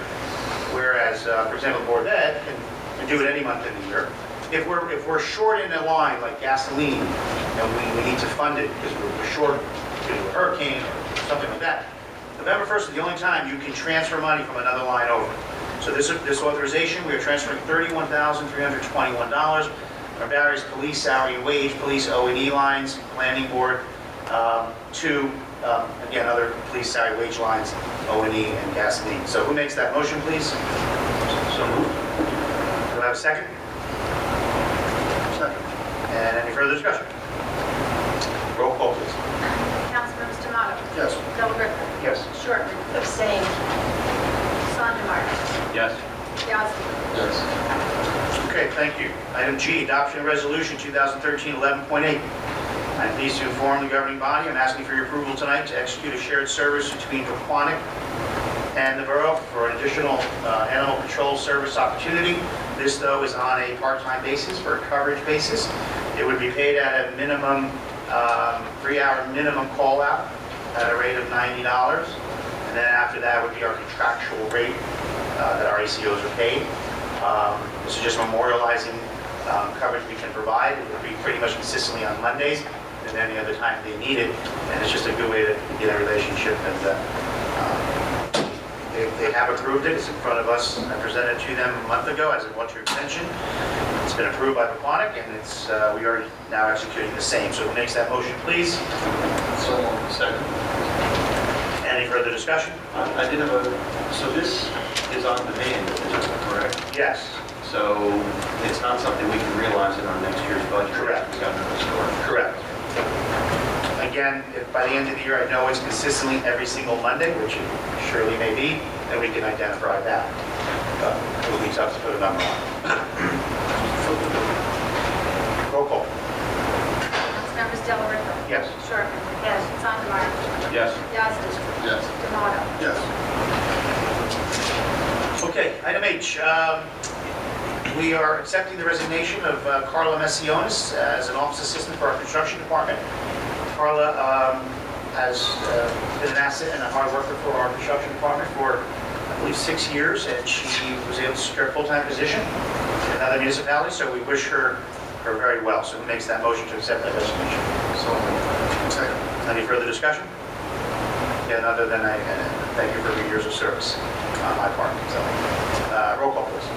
whereas, for example, the Board of Ed can do it any month of the year. If we're short in a line like gasoline, and we need to fund it because we're short because of a hurricane or something like that, November 1st is the only time you can transfer money from another line over. So this authorization, we are transferring $31,321 from various police salary and wage, police O&E lines, planning board, to, again, other police salary wage lines, O&E and gasoline. So who makes that motion, please? So moved. Do I have a second? Second. And any further discussion? Roll call, please. Councilmembers Tomato, Yes. Delariva, Yes. Shortman, Abstain. Sondemire, Yes. Yazdi. Yes. Okay, thank you. Item G, adoption of resolution 2013-11.8. I'm pleased to inform the governing body, I'm asking for your approval tonight to execute a shared service between Paquonic and the borough for an additional animal control service opportunity. This, though, is on a part-time basis, for a coverage basis. It would be paid at a minimum, 3-hour minimum call-out at a rate of $90. And then after that would be our contractual rate that our ACOs are paid. This is just memorializing coverage we can provide. It would be pretty much consistently on Mondays and any other time they need it. And it's just a good way to get a relationship. And they have approved it. It's in front of us. I presented it to them a month ago as a one-year extension. It's been approved by Paquonic, and it's we are now executing the same. So who makes that motion, please? So moved. Second. Any further discussion? I did have so this is on demand, is that correct? Yes. So it's not something we can realize in our next year's budget? Correct. We got to restore. Correct. Again, if by the end of the year I know it's consistently every single Monday, which it surely may be, then we can identify that. It will be tough to put a number on. Roll call. Councilmembers Delariva, Yes. Shortman, Yes. Sondemire, Yes. Yazdi, Yes. Tomato. Yes. Okay, item H. We are accepting the resignation of Carla Messionis as an office assistant for our construction department. Carla has been an asset and a hard worker for our construction department for, I believe, 6 years, and she was able to secure a full-time position in another municipality, so we wish her very well. So who makes that motion to accept that resignation? So moved. Second. Any further discussion? Yeah, other than I thank you for your years of service on my part. So, roll call, please.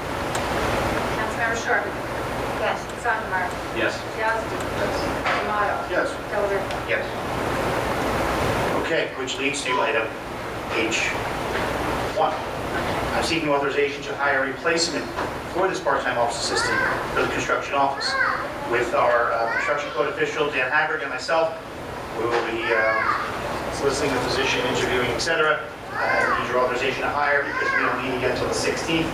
Councilmember Shortman, Yes. Sondemire, Yes. Yazdi, Tomato, Yes. Delariva. Yes. Okay, which leads to item H1. I'm seeking authorization to hire a replacement for this part-time office assistant for the construction office. With our construction code official, Dan Haggard, and myself, we will be soliciting the position, interviewing, etc. I need your authorization to hire because we don't need again until the 16th.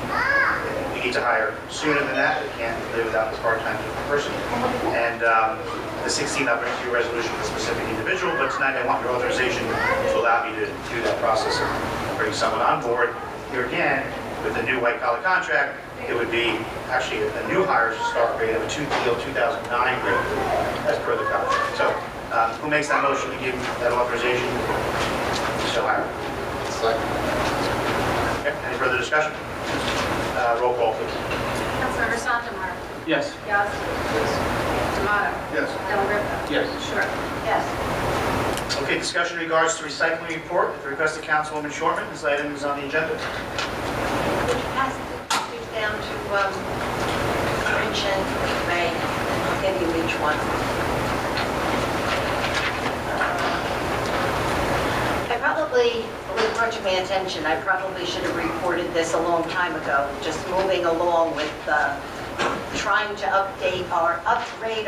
We need to hire sooner than that. We can't live without this part-time person. And the 16th, I'll bring to you a resolution with a specific individual, but tonight I want your authorization to allow me to do that process and bring someone on board. Here again, with the new white-collar contract, it would be actually a new hire start rate of a 2009 rate, as per the contract. So, who makes that motion to give that authorization? Mr. Hire. Second. Okay, any further discussion? Roll call, please. Councilmember Sondemire, Yes. Yazdi, Tomato, Yes. Delariva. Yes. Shortman. Yes. Okay, discussion in regards to recycling report. At the request of Councilwoman Shortman, this item is on the agenda. Would you pass these down to Rich and Ray? I'll give you each one. I probably, with it brought to my attention, I probably should have reported this a long time ago, just moving along with trying to upgrade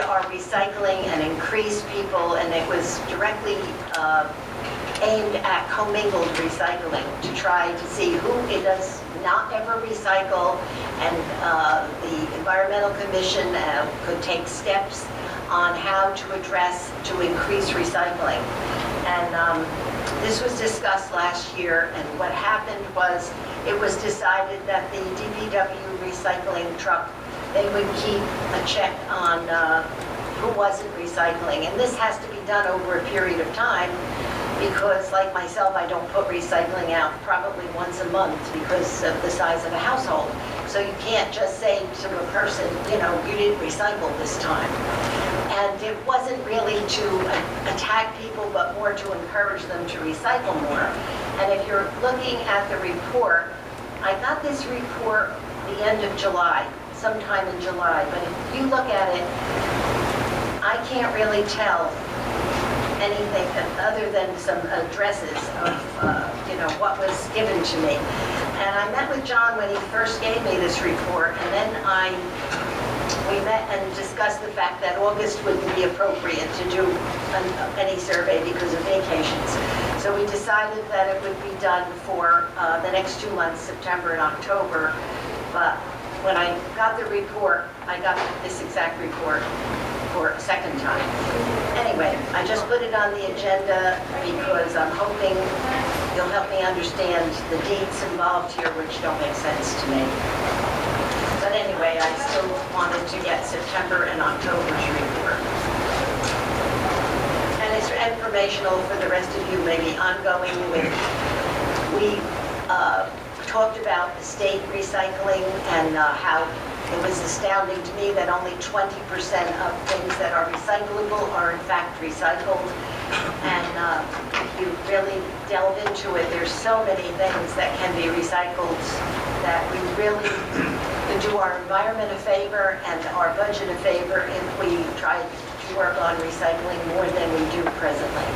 our recycling and increase people, and it was directly aimed at commingled recycling to try to see who it does not ever recycle, and the Environmental Commission could take steps on how to increase recycling. And this was discussed last year, and what happened was it was decided that the DPW recycling truck, they would keep a check on who wasn't recycling. And this has to be done over a period of time because, like myself, I don't put recycling out probably once a month because of the size of a household. So you can't just say to a person, you know, you didn't recycle this time. And it wasn't really to attack people, but more to encourage them to recycle more. And if you're looking at the report, I got this report the end of July, sometime in July, but if you look at it, I can't really tell anything other than some addresses of, you know, what was given to me. And I met with John when he first gave me this report, and then we met and discussed the fact that August wouldn't be appropriate to do any survey because of vacations. So we decided that it would be done for the next 2 months, September and October. But when I got the report, I got this exact report for a second time. Anyway, I just put it on the agenda because I'm hoping you'll help me understand the dates involved here, which don't make sense to me. But anyway, I still wanted to get September and October's report. And it's informational for the rest of you, maybe ongoing with, we talked about the state recycling and how it was astounding to me that only 20% of things that are recyclable are in fact recycled. And if you really delve into it, there's so many things that can be recycled that we really could do our environment a favor and our budget a favor if we try to work on recycling more than we do presently.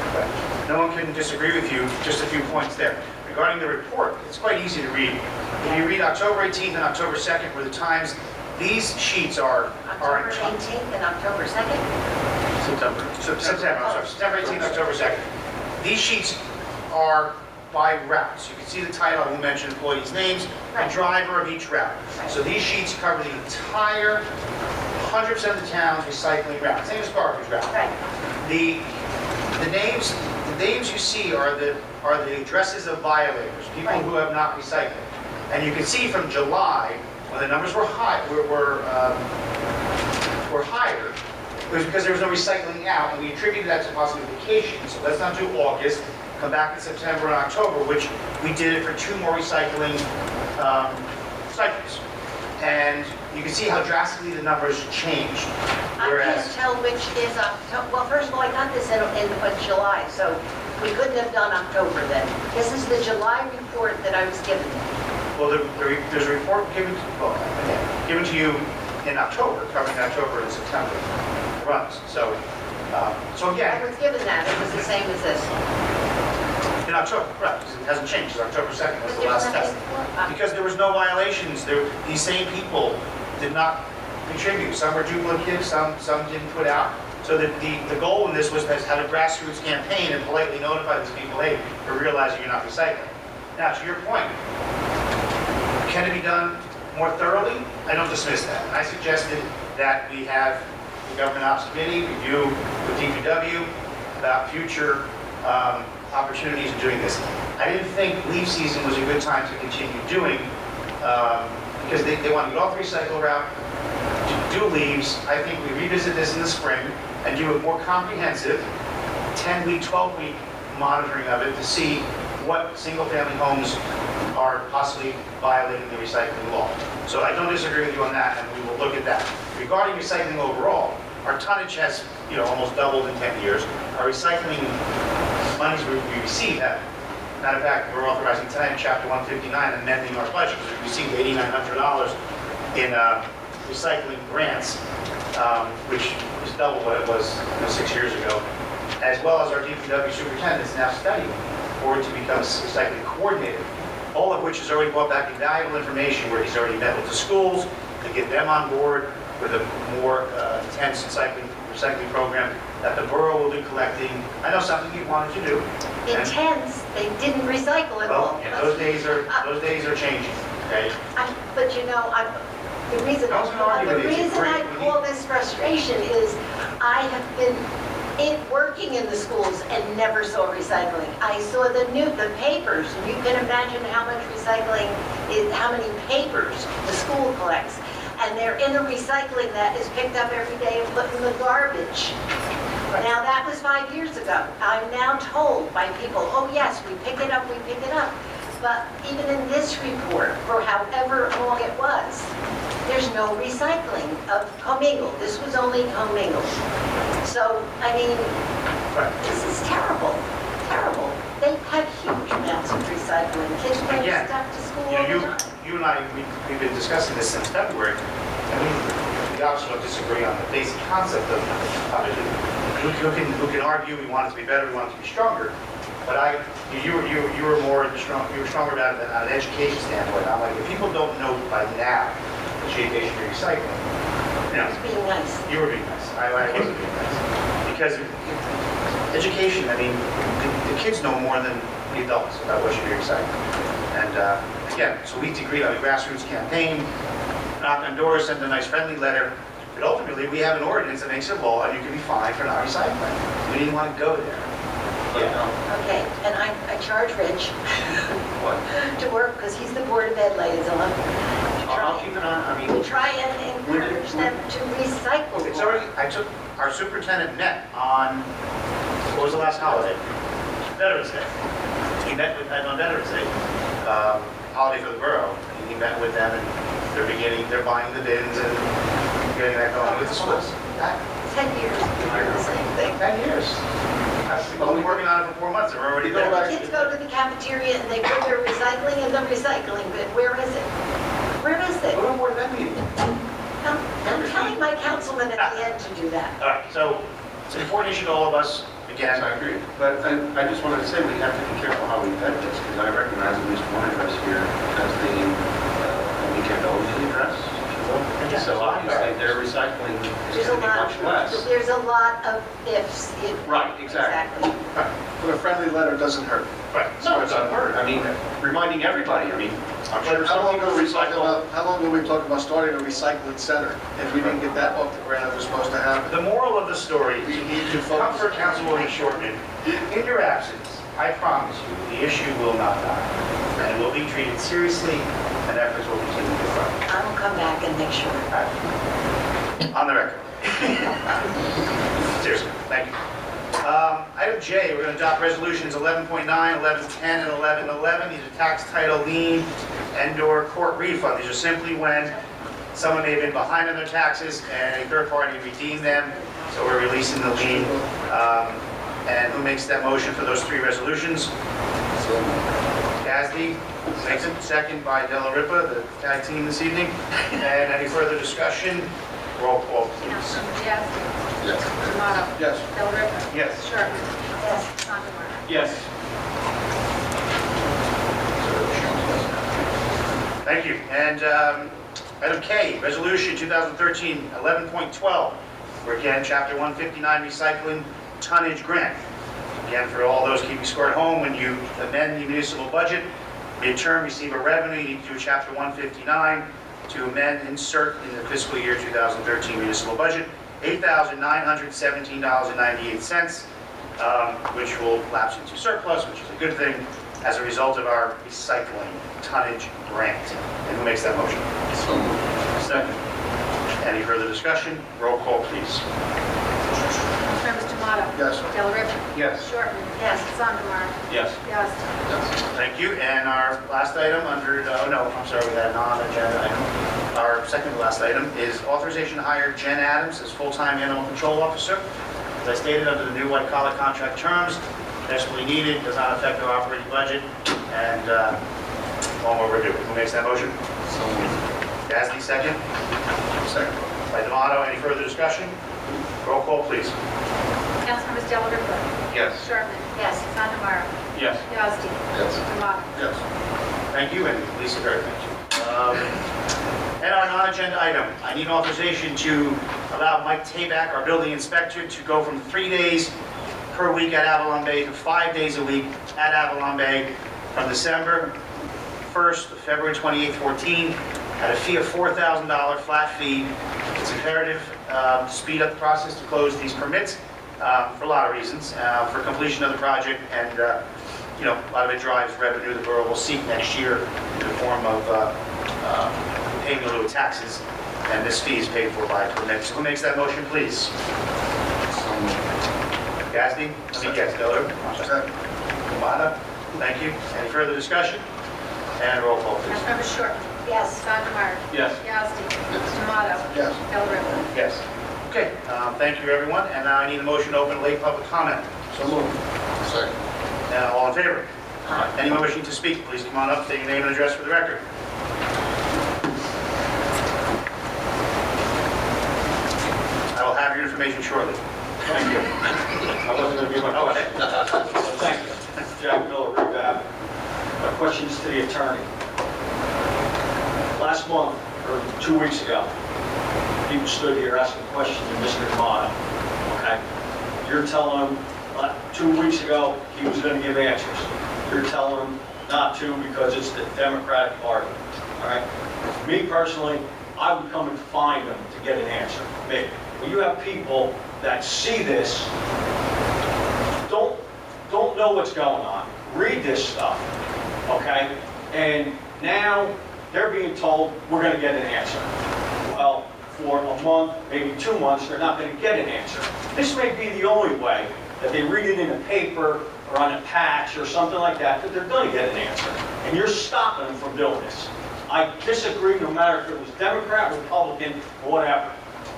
No one can disagree with you. Just a few points there. Regarding the report, it's quite easy to read. If you read October 18th and October 2nd were the times, these sheets are October 18th and October 2nd? September 18th, October 2nd. These sheets are by routes. You can see the title, I won't mention employees' names, the driver of each route. So these sheets cover the entire 100% of the town's recycling route. Same as garbage route. Right. The names you see are the addresses of violators, people who have not recycled. And you can see from July, when the numbers were higher, it was because there was no recycling out, and we attributed that to possibly vacation. So let's not do August, come back in September and October, which we did it for 2 more recycling cycles. And you can see how drastically the numbers changed. I can't tell which is October. Well, first of all, I got this in July, so we couldn't have done October then. This is the July report that I was given. Well, there's a report given to you in October, covering October and September runs. So again, I was given that. It was the same as this. in October, correct? It hasn't changed. October 2nd was the last test. Because there was no violations. These same people did not contribute. Some were duplicative, some didn't put out. So the goal in this was to have a grassroots campaign and politely notify these people, hey, you're realizing you're not recycling. Now, to your point, can it be done more thoroughly? I don't dismiss that. I suggested that we have the Government Ops Committee review with DPW about future opportunities of doing this. I didn't think leaf season was a good time to continue doing because they want to get off the recycle route, do leaves. I think we revisit this in the spring and do a more comprehensive 10-week, 12-week monitoring of it to see what single-family homes are possibly violating the recycling law. So I don't disagree with you on that, and we will look at that. Regarding recycling overall, our tonnage has, almost doubled in 10 years. Our recycling monies we receive have, matter of fact, we're authorizing tonight in Chapter 159 amending our budget. We received $8,900 in recycling grants, which is double what it was 6 years ago, as well as our DPW superintendent is now studying for it to become a recycling coordinator, all of which has already brought back invaluable information where he's already met with the schools to get them on board with a more intense recycling program that the borough will be collecting. I know something you wanted to do. Intense, they didn't recycle it all. Well, yeah, those days are changing, okay? But the reason I was gonna argue with you. I call this frustration is I have been working in the schools and never saw recycling. I saw the papers, and you can imagine how much recycling is, how many papers the school collects. And they're in a recycling that is picked up every day and put in the garbage. Now, that was 5 years ago. I'm now told by people, oh yes, we pick it up. But even in this report, for however long it was, there's no recycling of commingled. This was only commingled. So, I mean, this is terrible, terrible. They have huge amounts of recycling. Kids bring Again, stuff to school You all know, the time. you and I, we've been discussing this since February, and we obviously don't disagree on the basic concept of it. Who can argue, we want it to be better, we want it to be stronger. But you were stronger about it on an education standpoint. I'm like, if people don't know by now that they should be recycling, you know. It's being nice. You were being nice. I wasn't being nice. Because education, I mean, the kids know more than the adults about what should be recycled. And again, so we agreed on a grassroots campaign, knocked on doors, sent a nice friendly letter. But ultimately, we have an ordinance that makes it law, and you can be fined for not recycling. We didn't want to go there. Okay, and I charge Rich to work because he's the Board of Ed liaison. I'll keep an eye, We try and encourage them to recycle. It's already, I took, our superintendent met on, what was the last holiday? Veterans Day. He met with them on Veterans Day, holiday for the borough. And he met with them, and they're buying the bins and getting that going with the schools. 10 years, we do the same thing. 10 years. We've been working on it for 4 months, and we're already there. The kids go to the cafeteria and they put their recycling in the recycling bin. Where is it? Where is it? What more than that mean? I'm telling my councilman at the end to do that. All right, so it's an important issue to all of us. Again, I agree, but I just wanted to say we have to be careful how we vet this, because I recognize at least one address here as being a weekend only address. So obviously their recycling is There's going to be much less. There's a lot of ifs. Right, exactly. But a friendly letter doesn't hurt. right. No, it's unheard. I mean, reminding everybody, I mean, I'm sure How some long people ago we talked recycle. about, how long ago we talked about starting a recycling center? If we didn't get that off the ground, it was supposed to happen. The moral of the story, to comfort Councilwoman Shortman, in your absence, I promise you, the issue will not die. And it will be treated seriously, and efforts will continue to grow. I will come back and make sure. On the record. Seriously, thank you. Item J, we're going to adopt resolutions 11.9, 11.10, and 11.11. These are tax title lien and/or court refund. These are simply when someone may have been behind on their taxes and a third party redeemed them, so we're releasing the lien. And who makes that motion for those three resolutions? Gasdy makes it, second by Della Ripa, the tag team this evening. And any further discussion? Roll call, please. Councilmember Yasi. Yes. Tomato. Yes. Del Rippe. Yes. Sherman. Yes. Sondemire. Yes. Thank you. And item K, resolution 2013 11.12. We're again, chapter 159, recycling tonnage grant. Again, for all those keeping score at home, when you amend the municipal budget, midterm, receive a revenue, you need to do chapter 159 to amend, insert in the fiscal year 2013 municipal budget, $8,917.98, which will lapse into surplus, which is a good thing, as a result of our recycling tonnage grant. And who makes that motion? So moved. Second. Any further discussion? Roll call, please. Councilmembers Tomato. Yes. Del Rippe. Yes. Shortman. Yes. Sondemire. Yes. Yasi. Thank you. And our last item under, oh no, I'm sorry, we had a non-agenda item. Our second to last item is authorization to hire Jen Adams as full-time animal control officer. As I stated, under the new white-collar contract terms, desperately needed, does not affect our operating budget, and long overdue. Who makes that motion? So moved. Gasdy, second. Second. By D'Amato, any further discussion? Roll call, please. Councilmembers Del Rippe. Yes. Sherman. Yes. Sondemire. Yes. Yasi. Yes. Tomato. Yes. Thank you, and Lisa, very thank you. And our non-agenda item, I need authorization to allow Mike Tabak, our building inspector, to go from 3 days per week at Avalon Bay to 5 days a week at Avalon Bay from December 1st to February 28th, 14, at a fee of $4,000 flat fee. It's imperative to speed up the process to close these permits for a lot of reasons, for completion of the project, and you know, a lot of it drives revenue the borough will seek next year in the form of paying a little taxes, and this fee is paid for by permits. So who makes that motion, please? Gasdy? Let me guess, Diller? Kamada? Thank you. Any further discussion? And roll call, please. Councilmember Short. Yes. Sondemire. Yes. Yazdi. Tomato. Yes. Delariva. Yes. Okay, thank you, everyone, and now I need a motion to open late public comment. So moved. Second. All in favor? Anyone wishing to speak, please come on up, state your name and address for the record. I will have your information shortly. Thank you. That wasn't going to be my question. Thank you. Jack Miller, Revab. My question's to the attorney. Last month, or 2 weeks ago, people stood here asking questions of Mr. Kamada. Okay? You're telling him 2 weeks ago he was going to give answers. You're telling him not to because it's the Democratic Party. All right? Me personally, I would come and find him to get an answer. Me. When you have people that see this, don't know what's going on, read this stuff, okay? And now they're being told we're going to get an answer. Well, for a month, maybe 2 months, they're not going to get an answer. This may be the only way that they read it in a paper or on a patch or something like that they're going to get an answer. And you're stopping them from doing this. I disagree no matter if it was Democrat, Republican, or whatever.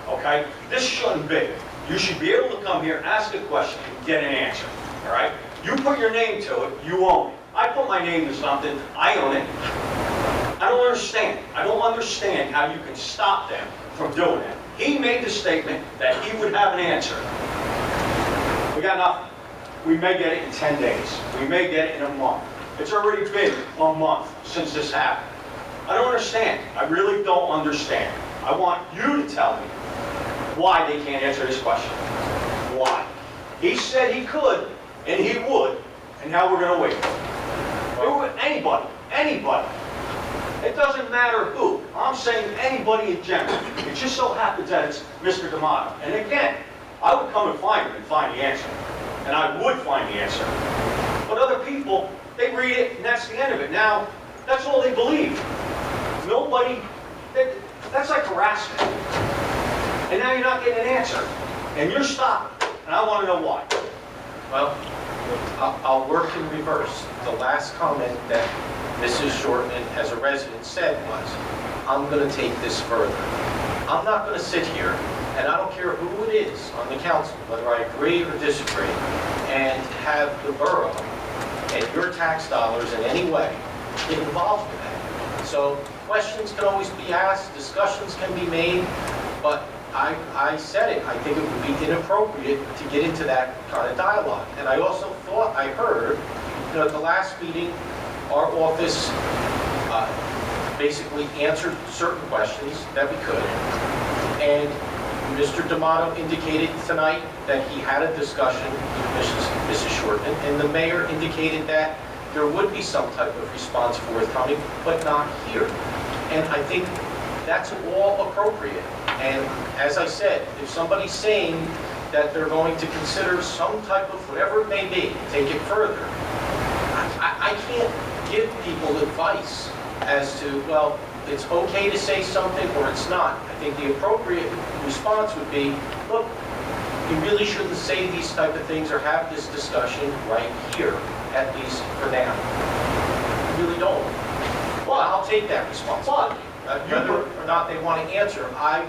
Okay? This shouldn't be. You should be able to come here, ask a question, and get an answer. All right? You put your name to it, you own it. I put my name to something, I own it. I don't understand. I don't understand how you can stop them from doing it. He made the statement that he would have an answer. We got nothing. We may get it in 10 days. We may get it in a month. It's already been a month since this happened. I don't understand. I really don't understand. I want you to tell me why they can't answer this question. Why? He said he could, and he would, and now we're going to wait. Anybody. It doesn't matter who. I'm saying anybody in general. It just so happens that it's Mr. D'Amato. And again, I would come and find him and find the answer. And I would find the answer. But other people, they read it, and that's the end of it. Now, that's all they believe. Nobody, that's like harassment. And now you're not getting an answer. And you're stopping. And I want to know why. Well, I'll work in reverse. The last comment that Mrs. Shortman, as a resident, said was, I'm going to take this further. I'm not going to sit here, and I don't care who it is on the council, whether I agree or disagree, and have the borough and your tax dollars in any way get involved with that. So questions can always be asked, discussions can be made, but I said it. I think it would be inappropriate to get into that kind of dialogue. And I also thought I heard, you know, at the last meeting, our office basically answered certain questions that we could. And Mr. D'Amato indicated tonight that he had a discussion with Mrs. Shortman, and the mayor indicated that there would be some type of response forthcoming, but not here. And I think that's all appropriate. And as I said, if somebody's saying that they're going to consider some type of, whatever it may be, take it further, I can't give people advice as to, well, it's okay to say something or it's not. I think the appropriate response would be, look, you really shouldn't say these type of things or have this discussion right here, at least for now. You really don't. Well, I'll take that responsibility. Whether or not they want to answer, I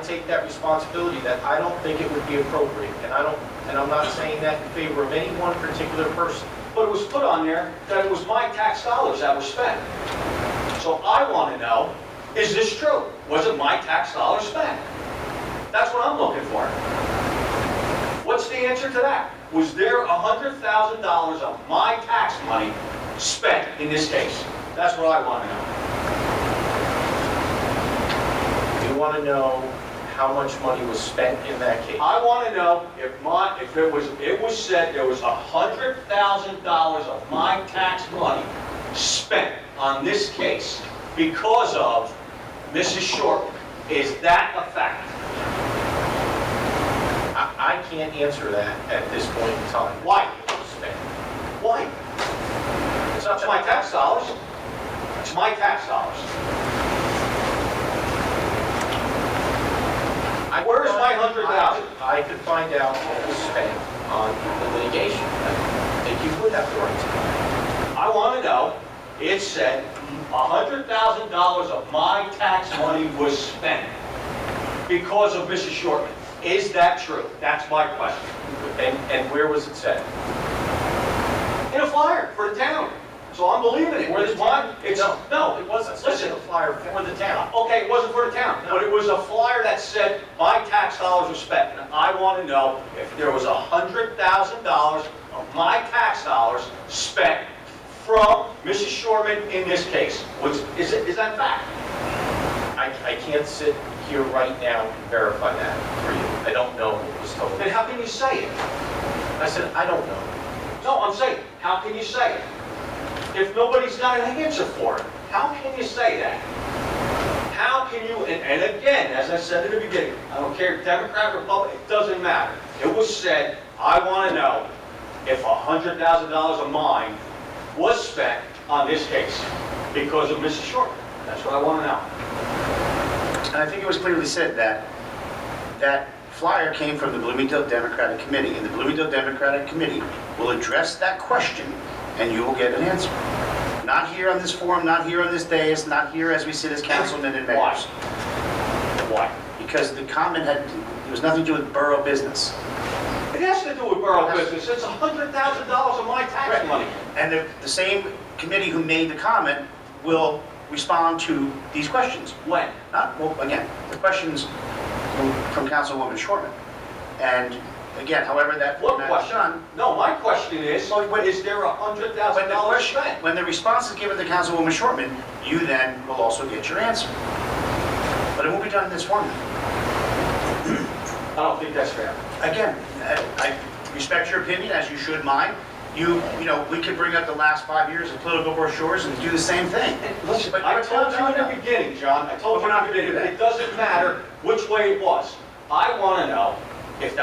take that responsibility that I don't think it would be appropriate. And I'm not saying that in favor of any one particular person. But it was put on there that it was my tax dollars that were spent. So I want to know, is this true? Was it my tax dollars spent? That's what I'm looking for. What's the answer to that? Was there $100,000 of my tax money spent in this case? That's what I want to know. You want to know how much money was spent in that case? I want to know if it was said there was $100,000 of my tax money spent on this case because of Mrs. Short. Is that a fact? I can't answer that at this point in time. Why? Spent. Why? It's not my tax dollars. It's my tax dollars. Where's my $100,000? I could find out what was spent on the litigation. I think you would have the right to know. I want to know, it said $100,000 of my tax money was spent because of Mrs. Shortman. Is that true? That's my question. And where was it said? In a flyer for the town. So I'm believing it. For the town? No, It wasn't such a flyer for the town. okay, it wasn't for the town, but it was a flyer that said my tax dollars were spent. And I want to know if there was $100,000 of my tax dollars spent from Mrs. Shorman in this case. Is that fact? I can't sit here right now and verify that for you. I don't know what was told. Then how can you say it? I said, I don't know. No, I'm saying, how can you say it? If nobody's got an answer for it, how can you say that? How can you, and again, as I said in the beginning, I don't care, Democrat, Republican, it doesn't matter. It was said, I want to know if $100,000 of mine was spent on this case because of Mrs. Short. That's what I want to know. And I think it was clearly said that that flyer came from the Bloomingdale Democratic Committee, and the Bloomingdale Democratic Committee will address that question, and you will get an answer. Not here on this forum, not here on this dais, not here as we sit as councilmen and mayors. Why? Because the comment there was nothing to do with borough business. It has to do with borough business. It's $100,000 of my tax money. And the same committee who made the comment will respond to these questions. When? Well, again, the questions from Councilwoman Shortman. And again, however that What format is question? done. No, my question is, is there $100,000 spent? When the response is given to Councilwoman Shortman, you then will also get your answer. But it won't be done in this format. I don't think that's fair. Again, I respect your opinion, as you should mine. You know, we could bring up the last 5 years of political brochures and do the same thing. Listen, But I told you in no. the beginning, John, I told But you we're in not the gonna do beginning, that. it doesn't matter which way it was. I want to know if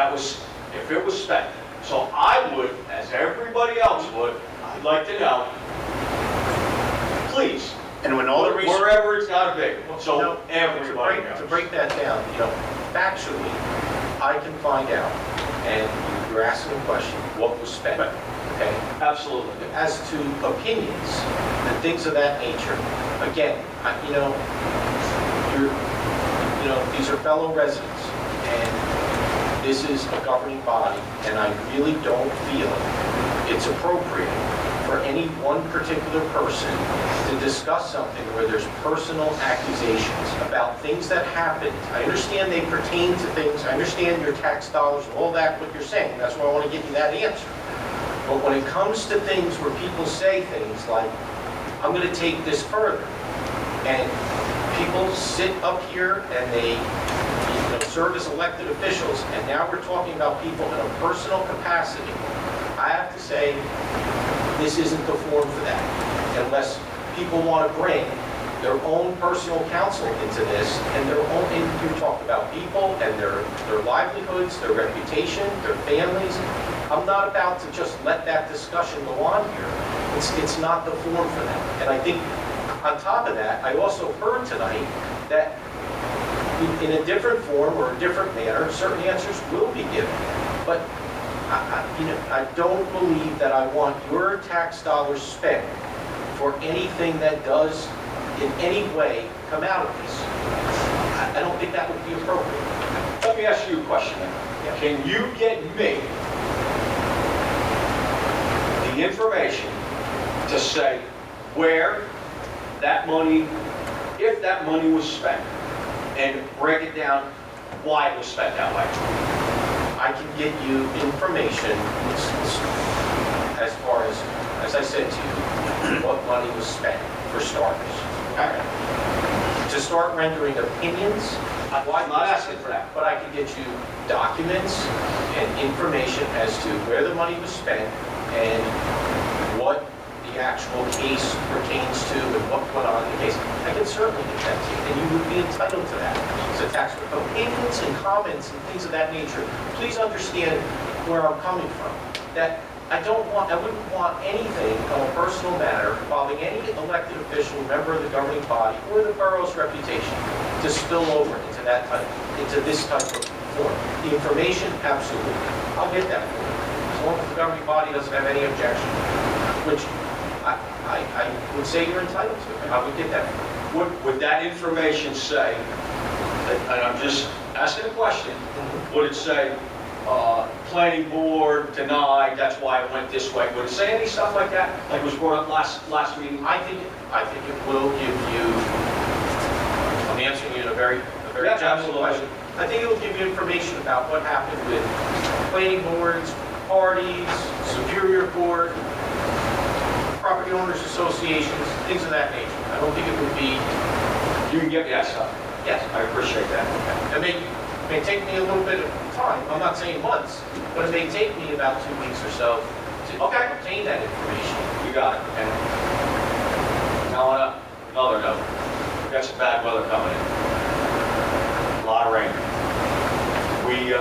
it was spent. So I would, as everybody else would, I'd like to know, please, And when all the research... wherever it's got to be, so No, everybody knows. To break that down, factually, I can find out, and you're asking a question, what was spent, okay? Absolutely. As to opinions and things of that nature, again, these are fellow residents, and this is a governing body, and I really don't feel it's appropriate for any one particular person to discuss something where there's personal accusations about things that happened. I understand they pertain to things, I understand your tax dollars and all that, what you're saying, that's why I want to give you that answer. But when it comes to things where people say things like, I'm going to take this further, and people sit up here and they serve as elected officials, and now we're talking about people in a personal capacity, I have to say, this isn't the forum for that, unless people want to bring their own personal counsel into this, and their own, and you talk about people and their livelihoods, their reputation, their families. I'm not about to just let that discussion go on here. It's not the forum for that. And I think, on top of that, I also heard tonight that in a different form or a different manner, certain answers will be given. But I don't believe that I want your tax dollars spent for anything that does in any way come out of this. I don't think that would be appropriate. Let me ask you a question then. Yeah. Can you get me the information to say where that money, if that money was spent, and break it down why it was spent that way? I can get you information as far as I said to you, what money was spent, for starters. Okay. To start rendering opinions, I'm not asking for that. but I can get you documents and information as to where the money was spent and what the the actual case pertains to and what went on in the case, I can certainly get that to you, and you would be entitled to that. So tax opinions and comments and things of that nature, please understand where I'm coming from. That I wouldn't want anything on a personal matter involving any elected official, member of the governing body, or the borough's reputation to spill over into this type of form. The information, absolutely. I'll get that for you. As long as the governing body doesn't have any objection, which I would say you're entitled to. I would get that for you. Would that information say, and I'm just asking a question, would it say, planning board denied, that's why it went this way? Would it say any stuff like that, like was brought up last meeting? I think it will give you, I'm answering you in a very Yeah, general absolutely. question. I think it will give you information about what happened with planning boards, parties, Superior Court, property owners associations, things of that nature. I don't think it would be, You can get me that stuff. yes, I appreciate that. it may take me a little bit of time. I'm not saying months, but it may take me about 2 weeks or so to obtain that information. You got it. And now on another note, we got some bad weather coming in. A lot of rain. We,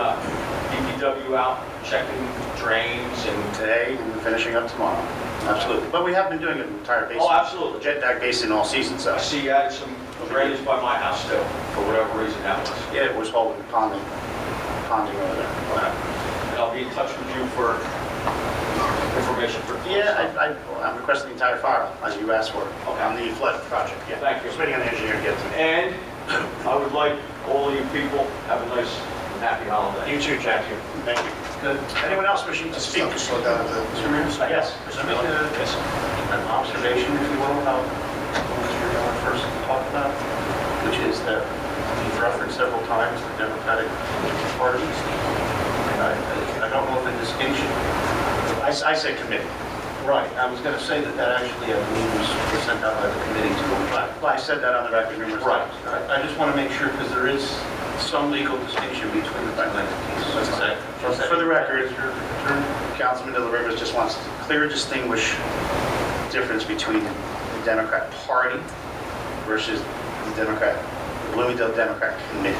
DPW out checking drains and... Today, and finishing up tomorrow. Absolutely. But we have been doing an entire basin. Oh, absolutely. Jet deck basin all season, so. I see you added some drainage by my house still, for whatever reason that was. Yeah, it was holding ponding over there. And I'll be in touch with you for information for... Yeah, I'm requesting the entire file, as you asked for, on the flood project. Yeah. Thank you. Just waiting on the engineer to get to me. And I would like all of you people have a nice and happy holiday. You too, Jack. Thank you. Good. Anyone else wishing to speak? Slow down a bit. Mr. Mayor? Yes. Mr. Miller? Yes. An observation, if you will, about what Mr. Miller first talked about, which is that you've referenced several times the Democratic Party. I don't know if the distinction... I said committee. Right, I was going to say that actually, I believe, was sent out by the committee to apply. Well, I said that on the record numerous Right. times. I just want to make sure, because there is some legal distinction between the two entities. For the record, Councilman De La Rivera just wants to clearly distinguish the difference between the Democrat Party versus the Bloomingdale Democrat Committee,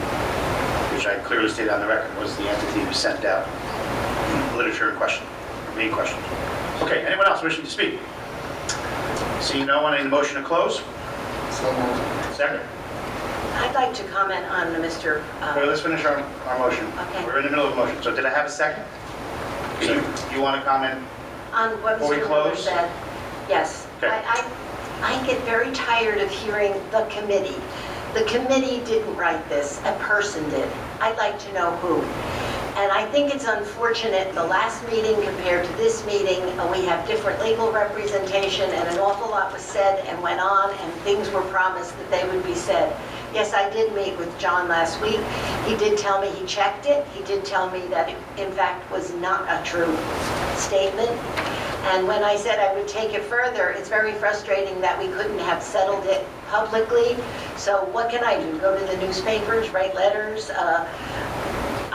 which I clearly stated on the record was the entity who sent out literature in question, main question. Okay, anyone else wishing to speak? Seeing no one, any motion to close? So moved. Second. I'd like to comment on Mr. Well, let's finish our motion. Okay. We're in the middle of a motion, so did I have a second? You want to comment? On what Before we Mr. Miller close? said. Yes. Okay. I get very tired of hearing the committee. The committee didn't write this, a person did. I'd like to know who. And I think it's unfortunate, the last meeting compared to this meeting, we have different legal representation, and an awful lot was said and went on, and things were promised that they would be said. Yes, I did meet with John last week. He did tell me he checked it. He did tell me that it, in fact, was not a true statement. And when I said I would take it further, it's very frustrating that we couldn't have settled it publicly. So what can I do? Go to the newspapers, write letters?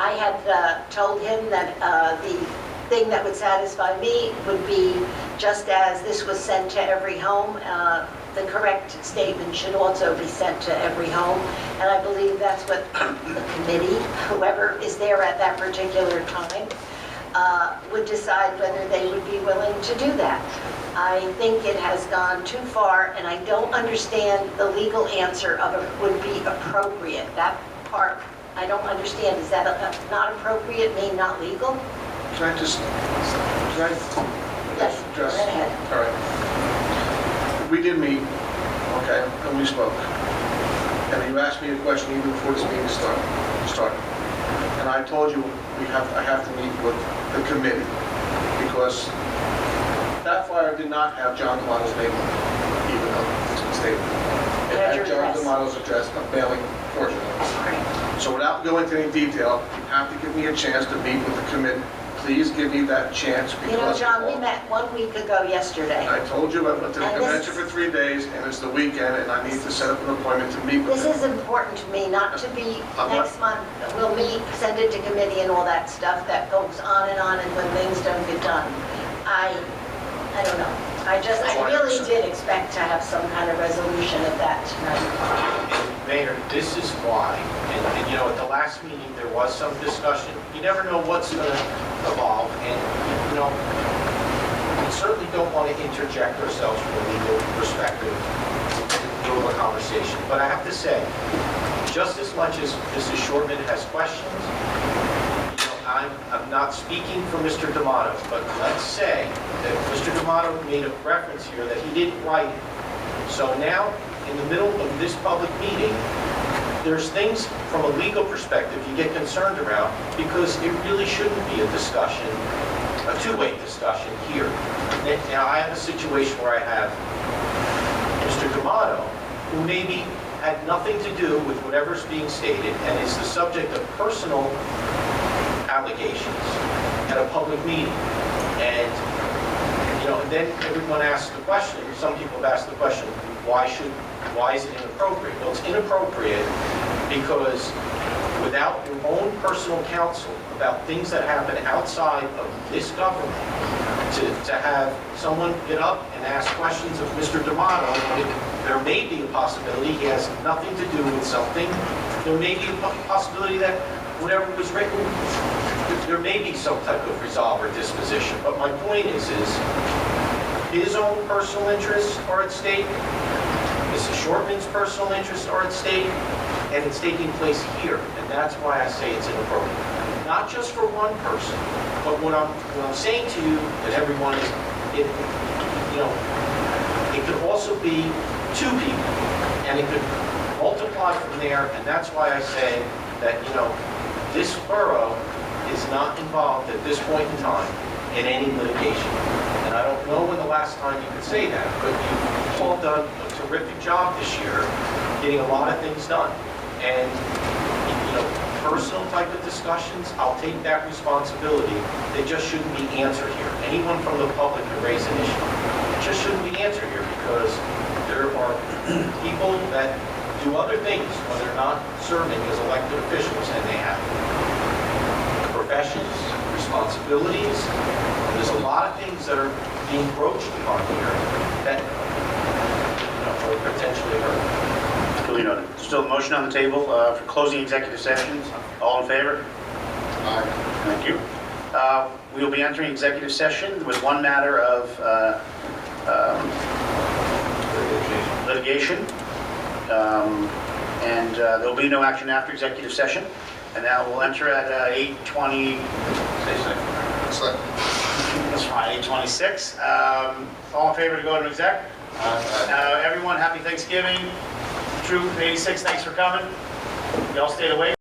I had told him that the thing that would satisfy me would be just as this was sent to every home, the correct statement should also be sent to every home. And I believe that's what the committee, whoever is there at that particular time, would decide whether they would be willing to do that. I think it has gone too far, and I don't understand the legal answer of it would be appropriate. That part, I don't understand. Is that not appropriate mean not legal? Can I just, Yes, go address? ahead. All right. We did meet, okay, and we spoke. And you asked me a question even before this meeting started. And I told you I have to meet with the committee because that flyer did not have John D'Amato's name on it, even though it's been stated. It had John D'Amato's address, a mailing portion of it. So without going into any detail, you have to give me a chance to meet with the committee. Please give me that chance because... You know, John, we met 1 week ago yesterday. I told you I went to the And convention for 3 days and it's the weekend and I need to set up an appointment to meet with This him. is important to me, not to be I'm not- next month, we'll meet, send it to committee and all that stuff that goes on and when things don't get done. I I don't know. I really did expect to have some kind of resolution of that tonight. And Mayor, this is why, and you know, at the last meeting, there was some discussion. You never know what's going to evolve, and, you know, we certainly don't want to interject ourselves from a legal perspective in the middle of a conversation. But I have to say, just as much as Mrs. Shortman has questions, you know, I'm not speaking for Mr. D'Amato, but let's say that Mr. D'Amato made a reference here that he didn't write. So now, in the middle of this public meeting, there's things from a legal perspective you get concerned about, because it really shouldn't be a discussion, a two-way discussion here. Now, I have a situation where I have Mr. D'Amato, who maybe had nothing to do with whatever's being stated, and is the subject of personal allegations at a public meeting. And, you know, and then everyone asks the question, some people have asked the question, why is it inappropriate? Well, it's inappropriate because without your own personal counsel about things that happen outside of this government, to have someone get up and ask questions of Mr. D'Amato, there may be a possibility he has nothing to do with something. There may be a possibility that whatever was written, there may be some type of resolve or disposition. But my point is his own personal interests are at stake, Mrs. Shortman's personal interests are at stake, and it's taking place here. And that's why I say it's inappropriate. Not just for one person, but what I'm saying to you and everyone is, you know, it could also be two people, and it could multiply from there. And that's why I say that, you know, this borough is not involved at this point in time in any litigation. And I don't know when the last time you could say that, but you've all done a terrific job this year getting a lot of things done. And, you know, personal type of discussions, I'll take that responsibility. They just shouldn't be answered here. Anyone from the public can raise an issue. It just shouldn't be answered here, because there are people that do other things when they're not serving as elected officials, and they have professions, responsibilities. And there's a lot of things that are being broached upon here that, you know, are potentially hurt. Duly noted. Still a motion on the table for closing executive sessions. All in favor? Aye. Thank you. We will be entering executive session with one matter of litigation. And there will be no action after executive session. And now we'll enter at 8:20. That's fine, 8:26. All in favor to go into exec? Everyone, happy Thanksgiving. Troop 86, thanks for coming. Y'all stayed awake.